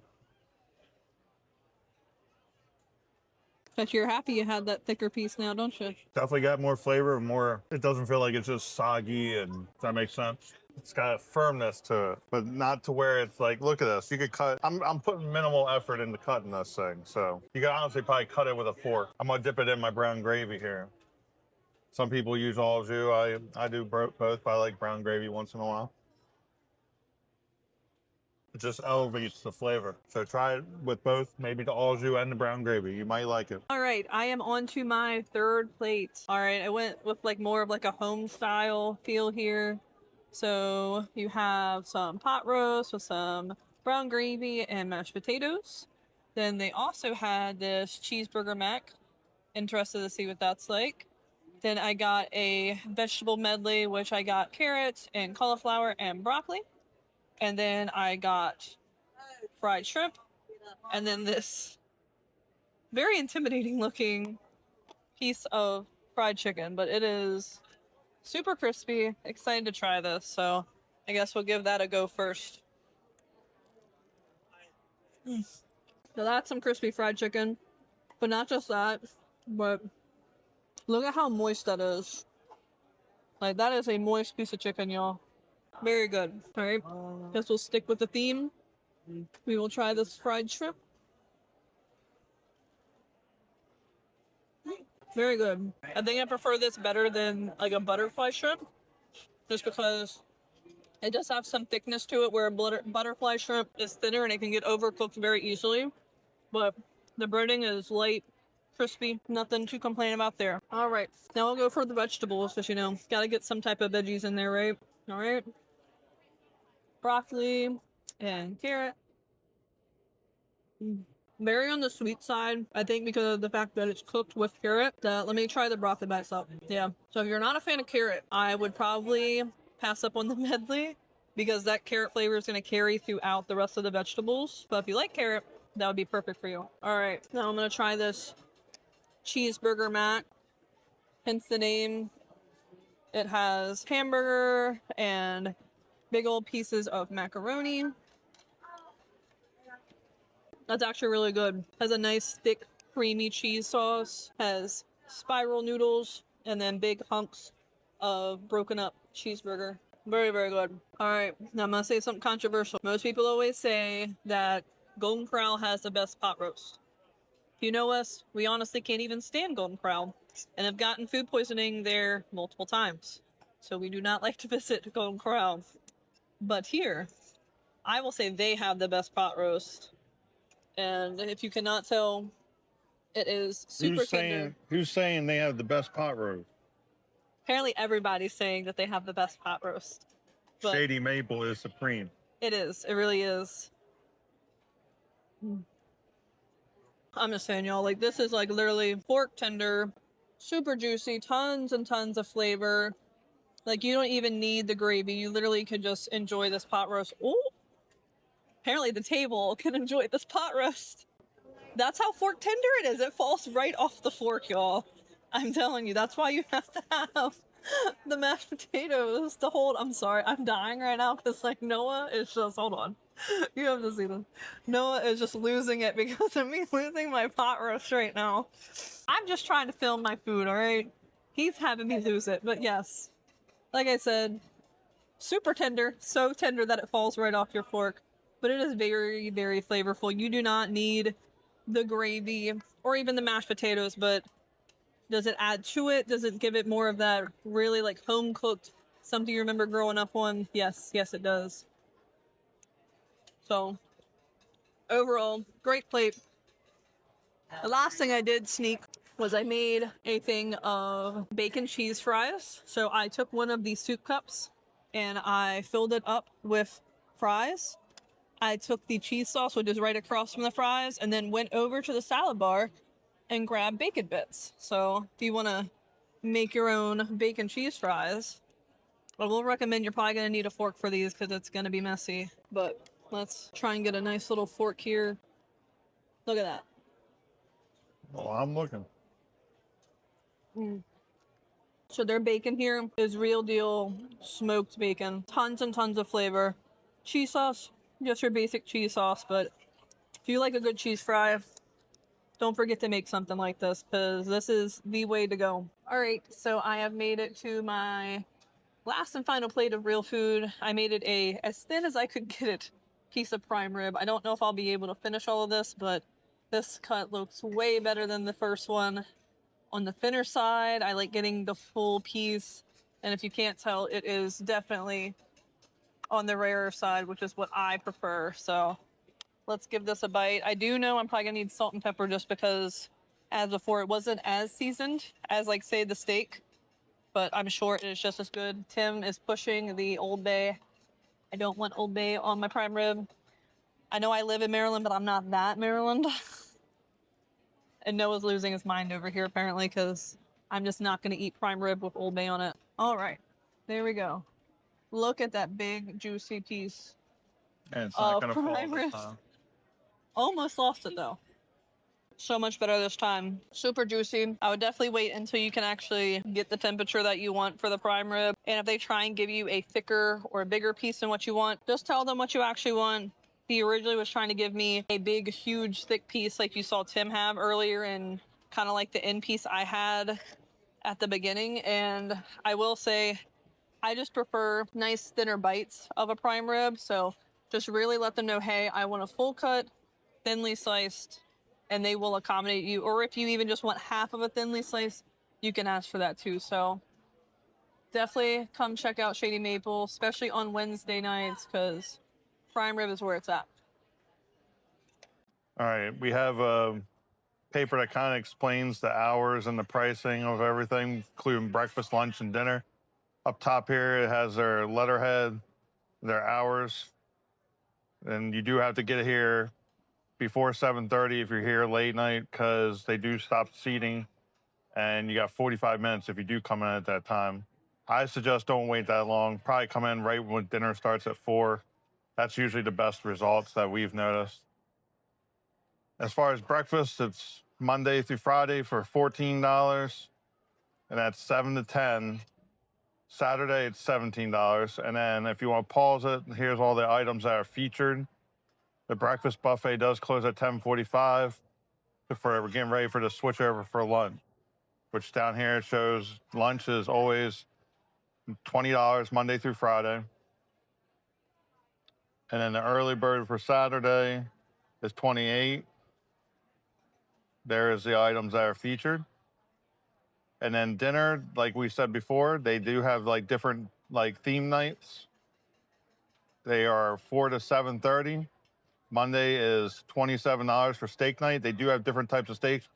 Speaker 2: But you're happy you had that thicker piece now, don't you?
Speaker 1: Definitely got more flavor and more, it doesn't feel like it's just soggy, and does that make sense? It's got a firmness to it, but not to where it's like, look at this, you could cut, I'm putting minimal effort into cutting this thing, so you could honestly probably cut it with a fork. I'm gonna dip it in my brown gravy here. Some people use au jus, I do both, but I like brown gravy once in a while. It just elevates the flavor. So try it with both, maybe the au jus and the brown gravy. You might like it.
Speaker 2: All right, I am on to my third plate. All right, I went with like more of like a home style feel here. So you have some pot roast with some brown gravy and mashed potatoes. Then they also had this cheeseburger mac. Interested to see what that's like. Then I got a vegetable medley, which I got carrots and cauliflower and broccoli. And then I got fried shrimp. And then this very intimidating looking piece of fried chicken, but it is super crispy. Excited to try this, so I guess we'll give that a go first. So that's some crispy fried chicken. But not just that, but look at how moist that is. Like, that is a moist piece of chicken, y'all. Very good. All right, guess we'll stick with the theme. We will try this fried shrimp. Very good. I think I prefer this better than like a butterfly shrimp, just because it does have some thickness to it, where a butterfly shrimp is thinner and it can get overcooked very easily. But the breading is light, crispy, nothing to complain about there. All right, now we'll go for the vegetables, because, you know, gotta get some type of veggies in there, right? All right. Broccoli and carrot. Very on the sweet side, I think, because of the fact that it's cooked with carrot. Let me try the broccoli by itself. Yeah. So if you're not a fan of carrot, I would probably pass up on the medley, because that carrot flavor is going to carry throughout the rest of the vegetables. But if you like carrot, that would be perfect for you. All right. Now I'm going to try this cheeseburger mac. Hence the name. It has hamburger and big old pieces of macaroni. That's actually really good. Has a nice thick creamy cheese sauce. Has spiral noodles and then big hunks of broken up cheeseburger. Very, very good. All right, now I'm gonna say something controversial. Most people always say that Golden Corral has the best pot roast. If you know us, we honestly can't even stand Golden Corral and have gotten food poisoning there multiple times. So we do not like to visit Golden Corral. But here, I will say they have the best pot roast. And if you cannot tell, it is super tender.
Speaker 1: Who's saying they have the best pot roast?
Speaker 2: Apparently everybody's saying that they have the best pot roast. But
Speaker 1: Shady Maple is supreme.
Speaker 2: it is. It really is. I'm just saying, y'all, like, this is like literally pork tender, super juicy, tons and tons of flavor. Like, you don't even need the gravy. You literally could just enjoy this pot roast. Ooh! Apparently the table can enjoy this pot roast. That's how fork tender it is. It falls right off the fork, y'all. I'm telling you, that's why you have to have the mashed potatoes to hold. I'm sorry, I'm dying right now because, like, Noah is just, hold on. You have to see this. Noah is just losing it because of me losing my pot roast right now. I'm just trying to film my food, all right? He's having me lose it, but yes. Like I said, super tender, so tender that it falls right off your fork. But it is very, very flavorful. You do not need the gravy or even the mashed potatoes, but does it add to it? Does it give it more of that really, like, home cooked, something you remember growing up on? Yes, yes it does. So overall, great plate. The last thing I did sneak was I made a thing of bacon cheese fries. So I took one of these soup cups and I filled it up with fries. I took the cheese sauce, which is right across from the fries, and then went over to the salad bar and grabbed bacon bits. So if you want to make your own bacon cheese fries, I will recommend, you're probably going to need a fork for these because it's going to be messy. But let's try and get a nice little fork here. Look at that.
Speaker 1: Oh, I'm looking.
Speaker 2: So their bacon here is real deal smoked bacon. Tons and tons of flavor. Cheese sauce, just your basic cheese sauce, but if you like a good cheese fry, don't forget to make something like this, because this is the way to go. All right, so I have made it to my last and final plate of real food. I made it as thin as I could get it piece of prime rib. I don't know if I'll be able to finish all of this, but this cut looks way better than the first one. On the thinner side, I like getting the full piece, and if you can't tell, it is definitely on the rarer side, which is what I prefer. So let's give this a bite. I do know I'm probably gonna need salt and pepper just because, as before, it wasn't as seasoned as, like, say, the steak, but I'm sure it is just as good. Tim is pushing the Old Bay. I don't want Old Bay on my prime rib. I know I live in Maryland, but I'm not that Maryland. And Noah's losing his mind over here, apparently, because I'm just not going to eat prime rib with Old Bay on it. All right, there we go. Look at that big, juicy piece.
Speaker 1: And it's not going to fall
Speaker 2: prime
Speaker 1: this
Speaker 2: rib.
Speaker 1: time.
Speaker 2: Almost lost it, though. So much better this time. Super juicy. I would definitely wait until you can actually get the temperature that you want for the prime rib. And if they try and give you a thicker or a bigger piece than what you want, just tell them what you actually want. He originally was trying to give me a big, huge, thick piece like you saw Tim have earlier, and kind of like the end piece I had at the beginning. And I will say, I just prefer nice, thinner bites of a prime rib. So just really let them know, hey, I want a full cut, thinly sliced, and they will accommodate you. Or if you even just want half of a thinly sliced, you can ask for that too. So definitely come check out Shady Maple, especially on Wednesday nights, because prime rib is where it's at.
Speaker 1: All right, we have a paper that kind of explains the hours and the pricing of everything, including breakfast, lunch, and dinner. Up top here, it has their letterhead, their hours, and you do have to get here before 7:30 if you're here late night, because they do stop seating, and you got 45 minutes if you do come in at that time. I suggest don't wait that long. Probably come in right when dinner starts at 4. That's usually the best results that we've noticed. As far as breakfast, it's Monday through Friday for $14, and that's 7 to 10. Saturday, it's $17. And then if you want to pause it, here's all the items that are featured. The breakfast buffet does close at 10:45 for getting ready for the switch over for lunch, which down here it shows lunch is always $20 Monday through Friday. And then the early bird for Saturday is $28. There's the items that are featured. And then dinner, like we said before, they do have like different like theme nights. They are 4 to 7:30. Monday is $27 for steak night. They do have different types of steaks.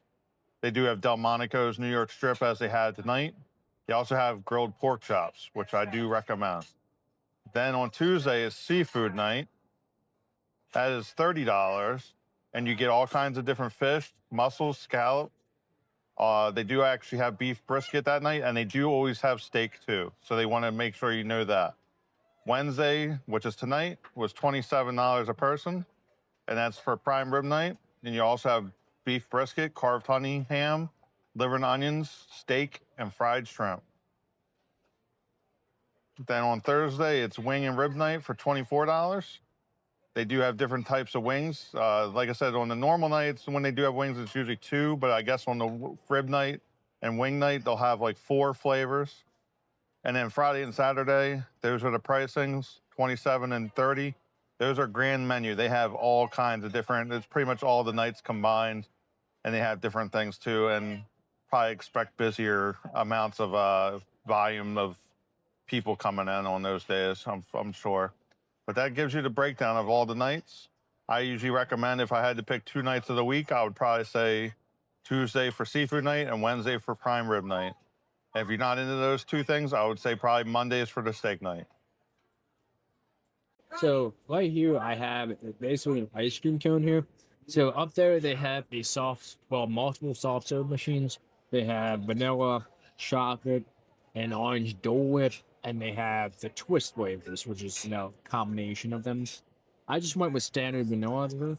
Speaker 1: They do have Delmonico's New York strip as they had tonight. They also have grilled pork chops, which I do recommend. Then on Tuesday is seafood night. That is $30, and you get all kinds of different fish, mussels, scallop. They do actually have beef brisket that night, and they do always have steak too. So they want to make sure you know that. Wednesday, which is tonight, was $27 a person, and that's for prime rib night. And you also have beef brisket, carved honey ham, liver and onions, steak, and fried shrimp. Then on Thursday, it's wing and rib night for $24. They do have different types of wings. Like I said, on the normal nights, when they do have wings, it's usually 2. But I guess on the rib night and wing night, they'll have like 4 flavors. And then Friday and Saturday, those are the pricings, 27 and 30. Those are grand menu. They have all kinds of different, it's pretty much all the nights combined. And they have different things too. And probably expect busier amounts of volume of people coming in on those days, I'm sure. But that gives you the breakdown of all the nights. I usually recommend if I had to pick 2 nights of the week, I would probably say Tuesday for seafood night and Wednesday for prime rib night. If you're not into those 2 things, I would say probably Mondays for the steak night.
Speaker 7: So right here, I have basically an ice cream cone here. So up there, they have multiple soft serve machines. They have vanilla, chocolate, and orange Dole Whip, and they have the twist flavors, which is a combination of them. I just went with standard vanilla. So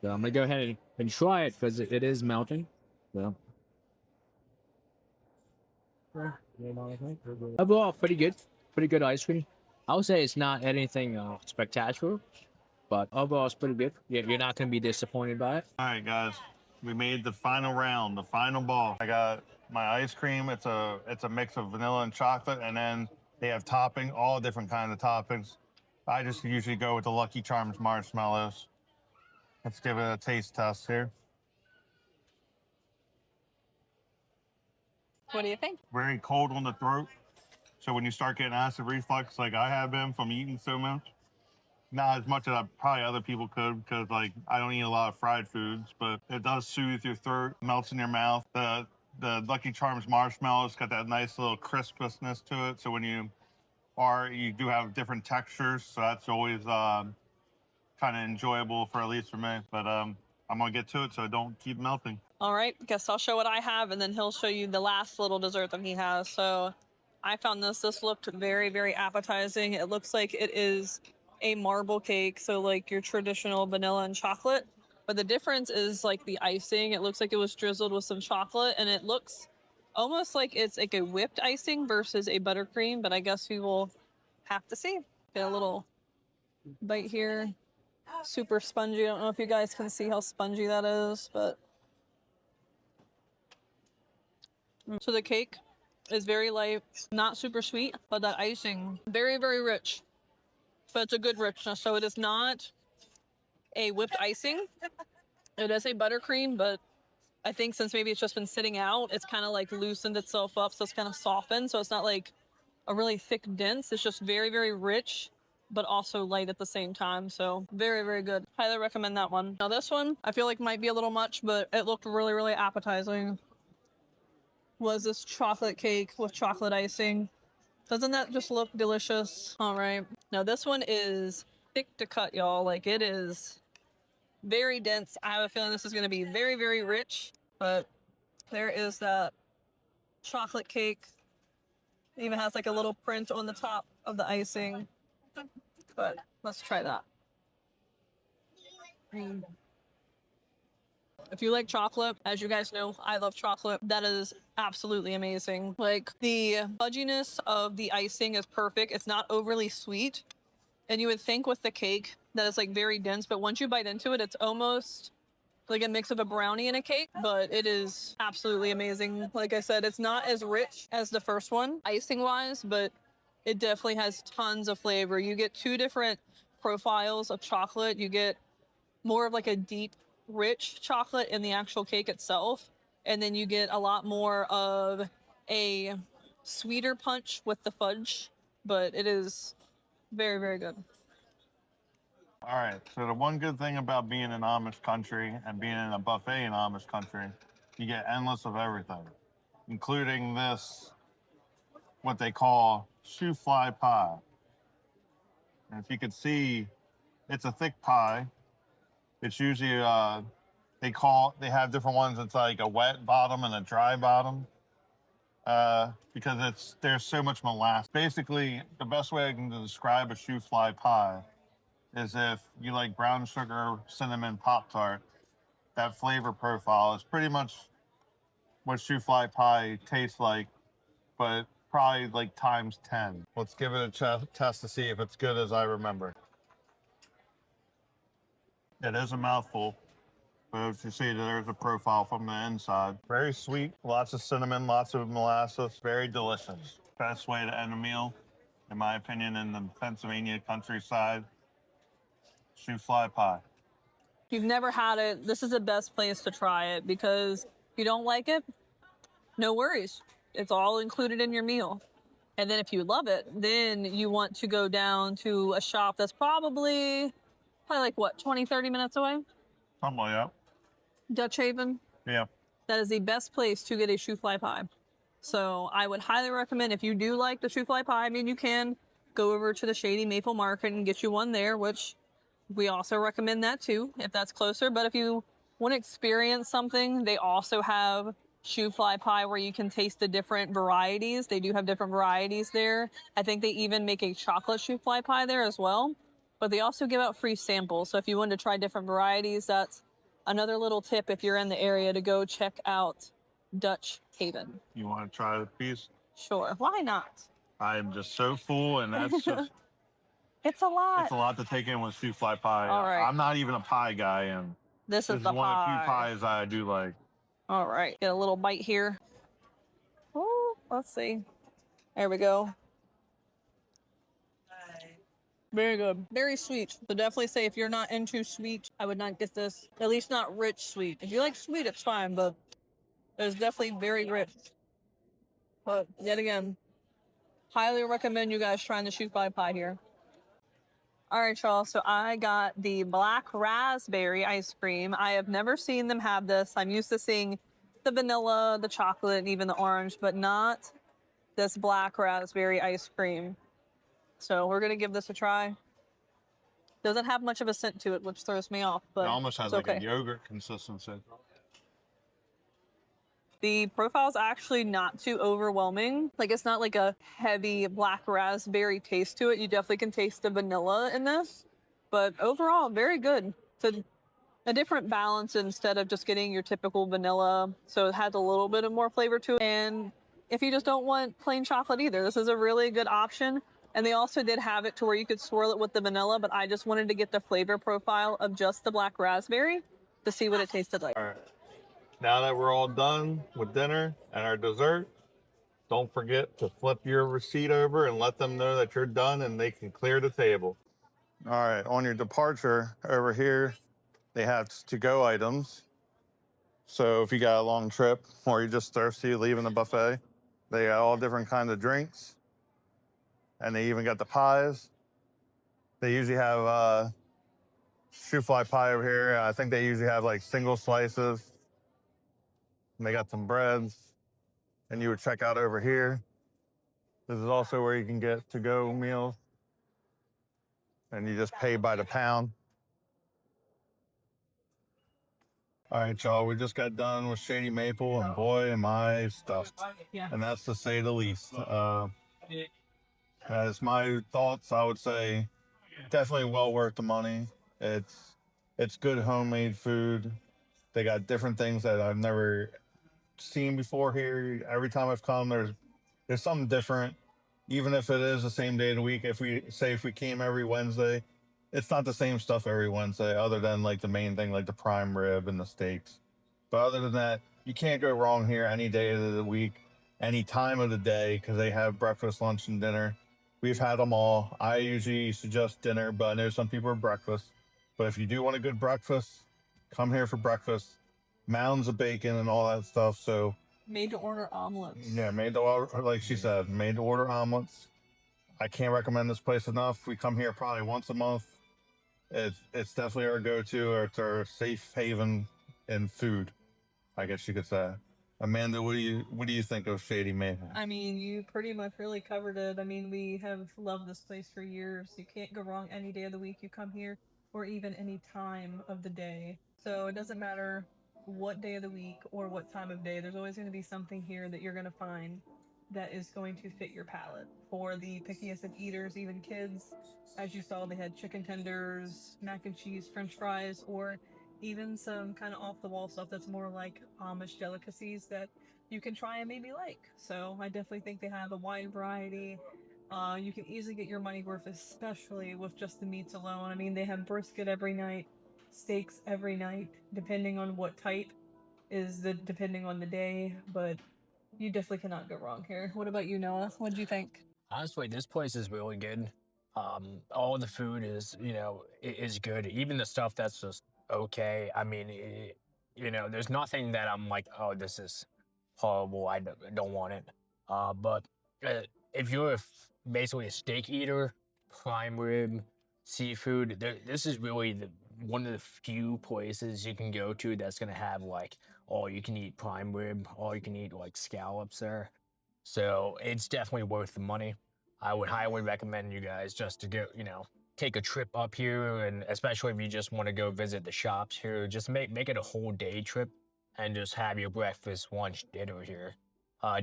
Speaker 7: I'm gonna go ahead and try it because it is melting. So. Overall, pretty good ice cream. I would say it's not anything spectacular, but overall it's pretty good. You're not going to be disappointed by it.
Speaker 1: All right, guys, we made the final round, the final ball. I got my ice cream. It's a mix of vanilla and chocolate, and then they have topping, all different kinds of toppings. I just usually go with the Lucky Charms marshmallows. Let's give it a taste test here.
Speaker 2: What do you think?
Speaker 1: Very cold on the throat. So when you start getting acid reflux, like I have been from eating so much, not as much as probably other people could, because like I don't eat a lot of fried foods, but it does soothe your throat, melts in your mouth. The Lucky Charms marshmallows got that nice little crispness to it. So when you do have different textures, so that's always kind of enjoyable for at least for me. But I'm gonna get to it so I don't keep melting.
Speaker 2: All right, guess I'll show what I have, and then he'll show you the last little dessert that he has. So I found this looked very, very appetizing. It looks like it is a marble cake, so like your traditional vanilla and chocolate. But the difference is like the icing. It looks like it was drizzled with some chocolate, and it looks almost like it's like a whipped icing versus a buttercream, but I guess we will have to see. Get a little bite here. super spongy. I don't know if you guys can see how spongy that is, but so the cake is very light, not super sweet, but that icing very, very rich. But it's a good richness, so it is not a whipped icing. It is a buttercream, but I think since maybe it's just been sitting out, it's kind of like loosened itself up, so it's kind of softened. So it's not like a really thick dense. It's just very, very rich, but also light at the same time. So very, very good. Highly recommend that one. Now this one, I feel like might be a little much, but it looked really, really appetizing. Was this chocolate cake with chocolate icing. Doesn't that just look delicious? All right. Now this one is thick to cut, y'all. Like it is very dense. I have a feeling this is going to be very, very rich, but there is that chocolate cake. It even has like a little print on the top of the icing, but let's try that. If you like chocolate, as you guys know, I love chocolate. That is absolutely amazing. Like the fudginess of the icing is perfect. It's not overly sweet. And you would think with the cake that it's like very dense, but once you bite into it, it's almost like a mix of a brownie and a cake, but it is absolutely amazing. Like I said, it's not as rich as the first one, icing wise, but it definitely has tons of flavor. You get two different profiles of chocolate. You get more of like a deep, rich chocolate in the actual cake itself. And then you get a lot more of a sweeter punch with the fudge, but it is very, very good.
Speaker 1: All right, so the one good thing about being in Amish country and being in a buffet in Amish country, you get endless of everything, including this, what they call shoe fly pie. And if you could see, it's a thick pie. It's usually, they have different ones. It's like a wet bottom and a dry bottom because there's so much molasses. Basically, the best way I can describe a shoe fly pie is if you like brown sugar, cinnamon, Pop-Tart, that flavor profile is pretty much what shoe fly pie tastes like, but probably like times 10. Let's give it a test to see if it's good as I remember. It is a mouthful, but as you see, there's a profile from the inside. Very sweet, lots of cinnamon, lots of molasses, very delicious. Best way to end a meal, in my opinion, in the Pennsylvania countryside. Shoe fly pie.
Speaker 2: If you've never had it, this is the best place to try it because if you don't like it, no worries. It's all included in your meal. And then if you love it, then you want to go down to a shop that's probably like what, 20, 30 minutes away?
Speaker 1: Something like that.
Speaker 2: Dutch Haven.
Speaker 1: Yeah.
Speaker 2: That is the best place to get a shoe fly pie. So I would highly recommend if you do like the shoe fly pie, I mean, you can go over to the Shady Maple Market and get you one there, which we also recommend that too, if that's closer. But if you want to experience something, they also have shoe fly pie where you can taste the different varieties. They do have different varieties there. I think they even make a chocolate shoe fly pie there as well. But they also give out free samples. So if you want to try different varieties, that's another little tip if you're in the area to go check out Dutch Haven.
Speaker 1: You want to try the piece?
Speaker 2: Sure, why not?
Speaker 1: I'm just so full, and that's just...
Speaker 2: It's a lot.
Speaker 1: It's a lot to take in with shoe fly pie.
Speaker 2: All right.
Speaker 1: I'm not even a pie guy, and
Speaker 2: This is
Speaker 1: is
Speaker 2: the
Speaker 1: one of the
Speaker 2: pie.
Speaker 1: few pies I do like.
Speaker 2: All right, get a little bite here. Oh, let's see. There we go. Very good. Very sweet. So definitely say if you're not into sweet, I would not get this. At least not rich sweet. If you like sweet, it's fine, but it's definitely very rich. But yet again, highly recommend you guys trying the shoe fly pie here. All right, y'all. So I got the black raspberry ice cream. I have never seen them have this. I'm used to seeing the vanilla, the chocolate, and even the orange, but not this black raspberry ice cream. So we're gonna give this a try. Doesn't have much of a scent to it, which throws me off, but
Speaker 1: It almost has
Speaker 2: it's
Speaker 1: like
Speaker 2: okay.
Speaker 1: a yogurt consistency.
Speaker 2: The profile is actually not too overwhelming. Like it's not like a heavy black raspberry taste to it. You definitely can taste the vanilla in this, but overall, very good. It's a different balance instead of just getting your typical vanilla. So it has a little bit of more flavor to it. And if you just don't want plain chocolate either, this is a really good option. And they also did have it to where you could swirl it with the vanilla, but I just wanted to get the flavor profile of just the black raspberry to see what it tasted like.
Speaker 1: All right. Now that we're all done with dinner and our dessert, don't forget to flip your receipt over and let them know that you're done and they can clear the table. All right, on your departure over here, they have to-go items. So if you got a long trip or you're just thirsty leaving the buffet, they got all different kinds of drinks. And they even got the pies. They usually have shoe fly pie over here. I think they usually have like single slices. And they got some breads. And you would check out over here. This is also where you can get to-go meals. And you just pay by the pound. All right, y'all, we just got done with Shady Maple, and boy, am I stuffed.
Speaker 2: Yeah.
Speaker 1: And that's to say the least. As my thoughts, I would say definitely well worth the money. It's good homemade food. They got different things that I've never seen before here. Every time I've come, there's something different. Even if it is the same day of the week, if we came every Wednesday, it's not the same stuff every Wednesday, other than like the main thing, like the prime rib and the steaks. But other than that, you can't go wrong here any day of the week, any time of the day, because they have breakfast, lunch, and dinner. We've had them all. I usually suggest dinner, but I know some people are breakfast. But if you do want a good breakfast, come here for breakfast. Mounds of bacon and all that stuff. So
Speaker 2: Made to order omelets.
Speaker 1: yeah, made to order, like she said, made to order omelets. I can't recommend this place enough. We come here probably once a month. It's definitely our go-to, or it's our safe haven in food, I guess you could say. Amanda, what do you think of Shady Maple?
Speaker 2: I mean, you pretty much really covered it. I mean, we have loved this place for years. You can't go wrong any day of the week you come here, or even any time of the day. So it doesn't matter what day of the week or what time of day. There's always going to be something here that you're going to find that is going to fit your palate. For the pickiest of eaters, even kids, as you saw, they had chicken tenders, mac and cheese, french fries, or even some kind of off-the-wall stuff that's more like Amish delicacies that you can try and maybe like. So I definitely think they have a wide variety. You can easily get your money worth, especially with just the meats alone. I mean, they have brisket every night, steaks every night, depending on what type depending on the day, but you definitely cannot go wrong here. What about you, Noah? What did you think?
Speaker 5: Honestly, this place is really good. All the food is, is good. Even the stuff that's just okay. I mean, there's nothing that I'm like, oh, this is horrible. I don't want it. But if you're basically a steak eater, prime rib, seafood, this is really one of the few places you can go to that's gonna have like all you can eat prime rib, all you can eat like scallops there. So it's definitely worth the money. I would highly recommend you guys just to go, take a trip up here, and especially if you just want to go visit the shops here, just make it a whole day trip and just have your breakfast, lunch, dinner here.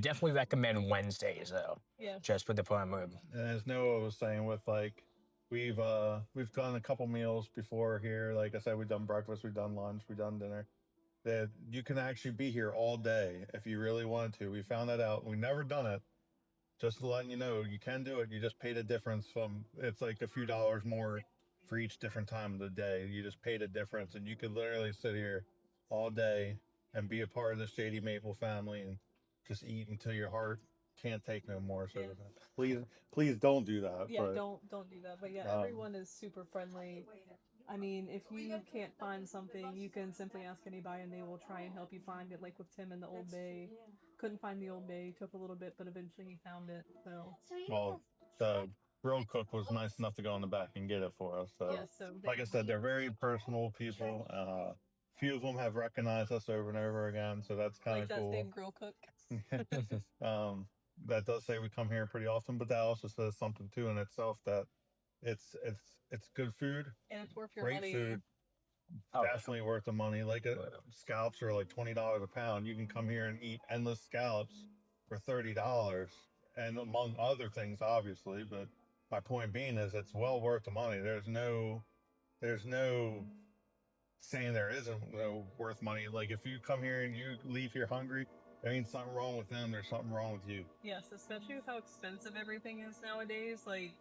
Speaker 5: Definitely recommend Wednesdays though,
Speaker 2: Yeah.
Speaker 5: just for the prime rib.
Speaker 1: And as Noah was saying, with like we've done a couple meals before here. Like I said, we've done breakfast, we've done lunch, we've done dinner. That you can actually be here all day if you really wanted to. We found that out. We never done it. Just to letting you know, you can do it. You just pay the difference from, it's like a few dollars more for each different time of the day. You just pay the difference, and you could literally sit here all day and be a part of the Shady Maple family and just eat until your heart can't take no more. So please don't do that.
Speaker 2: Yeah,
Speaker 1: but,
Speaker 2: don't do that. But yeah, everyone is super friendly. I mean, if you can't find something, you can simply ask anybody and they will try and help you find it. Like with Tim in the Old Bay. Couldn't find the Old Bay, took a little bit, but eventually he found it. So
Speaker 1: Well, the grill cook was nice enough to go in the back and get it for us. So,
Speaker 2: yeah, so
Speaker 1: like I said, they're very personal people. Few of them have recognized us over and over again, so that's kind
Speaker 2: like
Speaker 1: of
Speaker 2: that
Speaker 1: cool.
Speaker 2: same grill cook.
Speaker 1: That does say we come here pretty often, but that also says something too in itself, that it's good food,
Speaker 2: And it's worth your
Speaker 1: great
Speaker 2: money.
Speaker 1: food,
Speaker 5: Oh,
Speaker 1: definitely worth the money. Like scallops are like $20 a pound. You can come here and eat endless scallops for $30, and among other things, obviously. But my point being is, it's well worth the money. There's no saying there isn't no worth money. Like if you come here and you leave here hungry, there ain't something wrong with them. There's something wrong with you.
Speaker 2: Yes, especially with how expensive everything is nowadays. Like,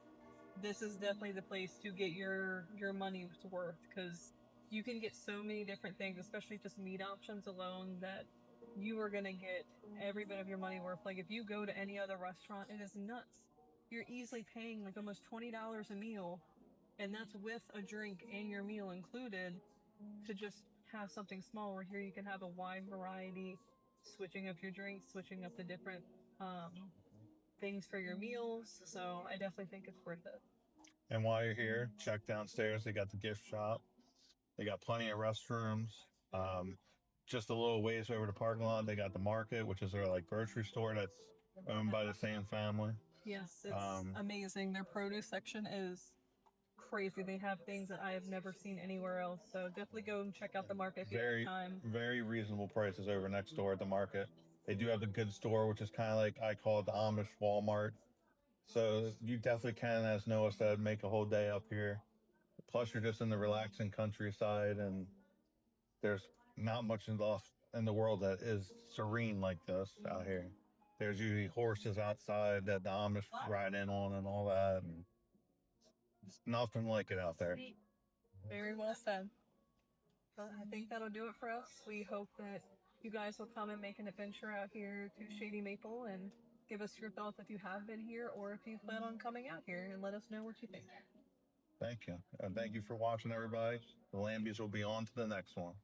Speaker 2: this is definitely the place to get your money's worth, because you can get so many different things, especially just meat options alone, that you are gonna get every bit of your money worth. Like, if you go to any other restaurant, it is nuts. You're easily paying like almost $20 a meal, and that's with a drink and your meal included, to just have something small. Where here you can have a wide variety, switching up your drinks, switching up the different things for your meals. So I definitely think it's worth it.
Speaker 1: And while you're here, check downstairs. They got the gift shop. They got plenty of restrooms. Just a little ways over the parking lot, they got the market, which is their like grocery store that's owned by the same family.
Speaker 2: Yes, it's amazing. Their produce section is crazy. They have things that I have never seen anywhere else. So definitely go and check out the market if you have time.
Speaker 1: Very reasonable prices over next door at the market. They do have the good store, which is kind of like I call it the Amish Walmart. So you definitely can, as Noah said, make a whole day up here. Plus, you're just in the relaxing countryside, and there's not much in the world that is serene like this out here. There's usually horses outside that the Amish ride in on and all that, and it's nothing like it out there.
Speaker 2: Very well said. But I think that'll do it for us. We hope that you guys will come and make an adventure out here to Shady Maple and give us your thoughts if you have been here or if you plan on coming out here, and let us know what you think.
Speaker 1: Thank you. And thank you for watching, everybody. The Lambies will be on to the next one.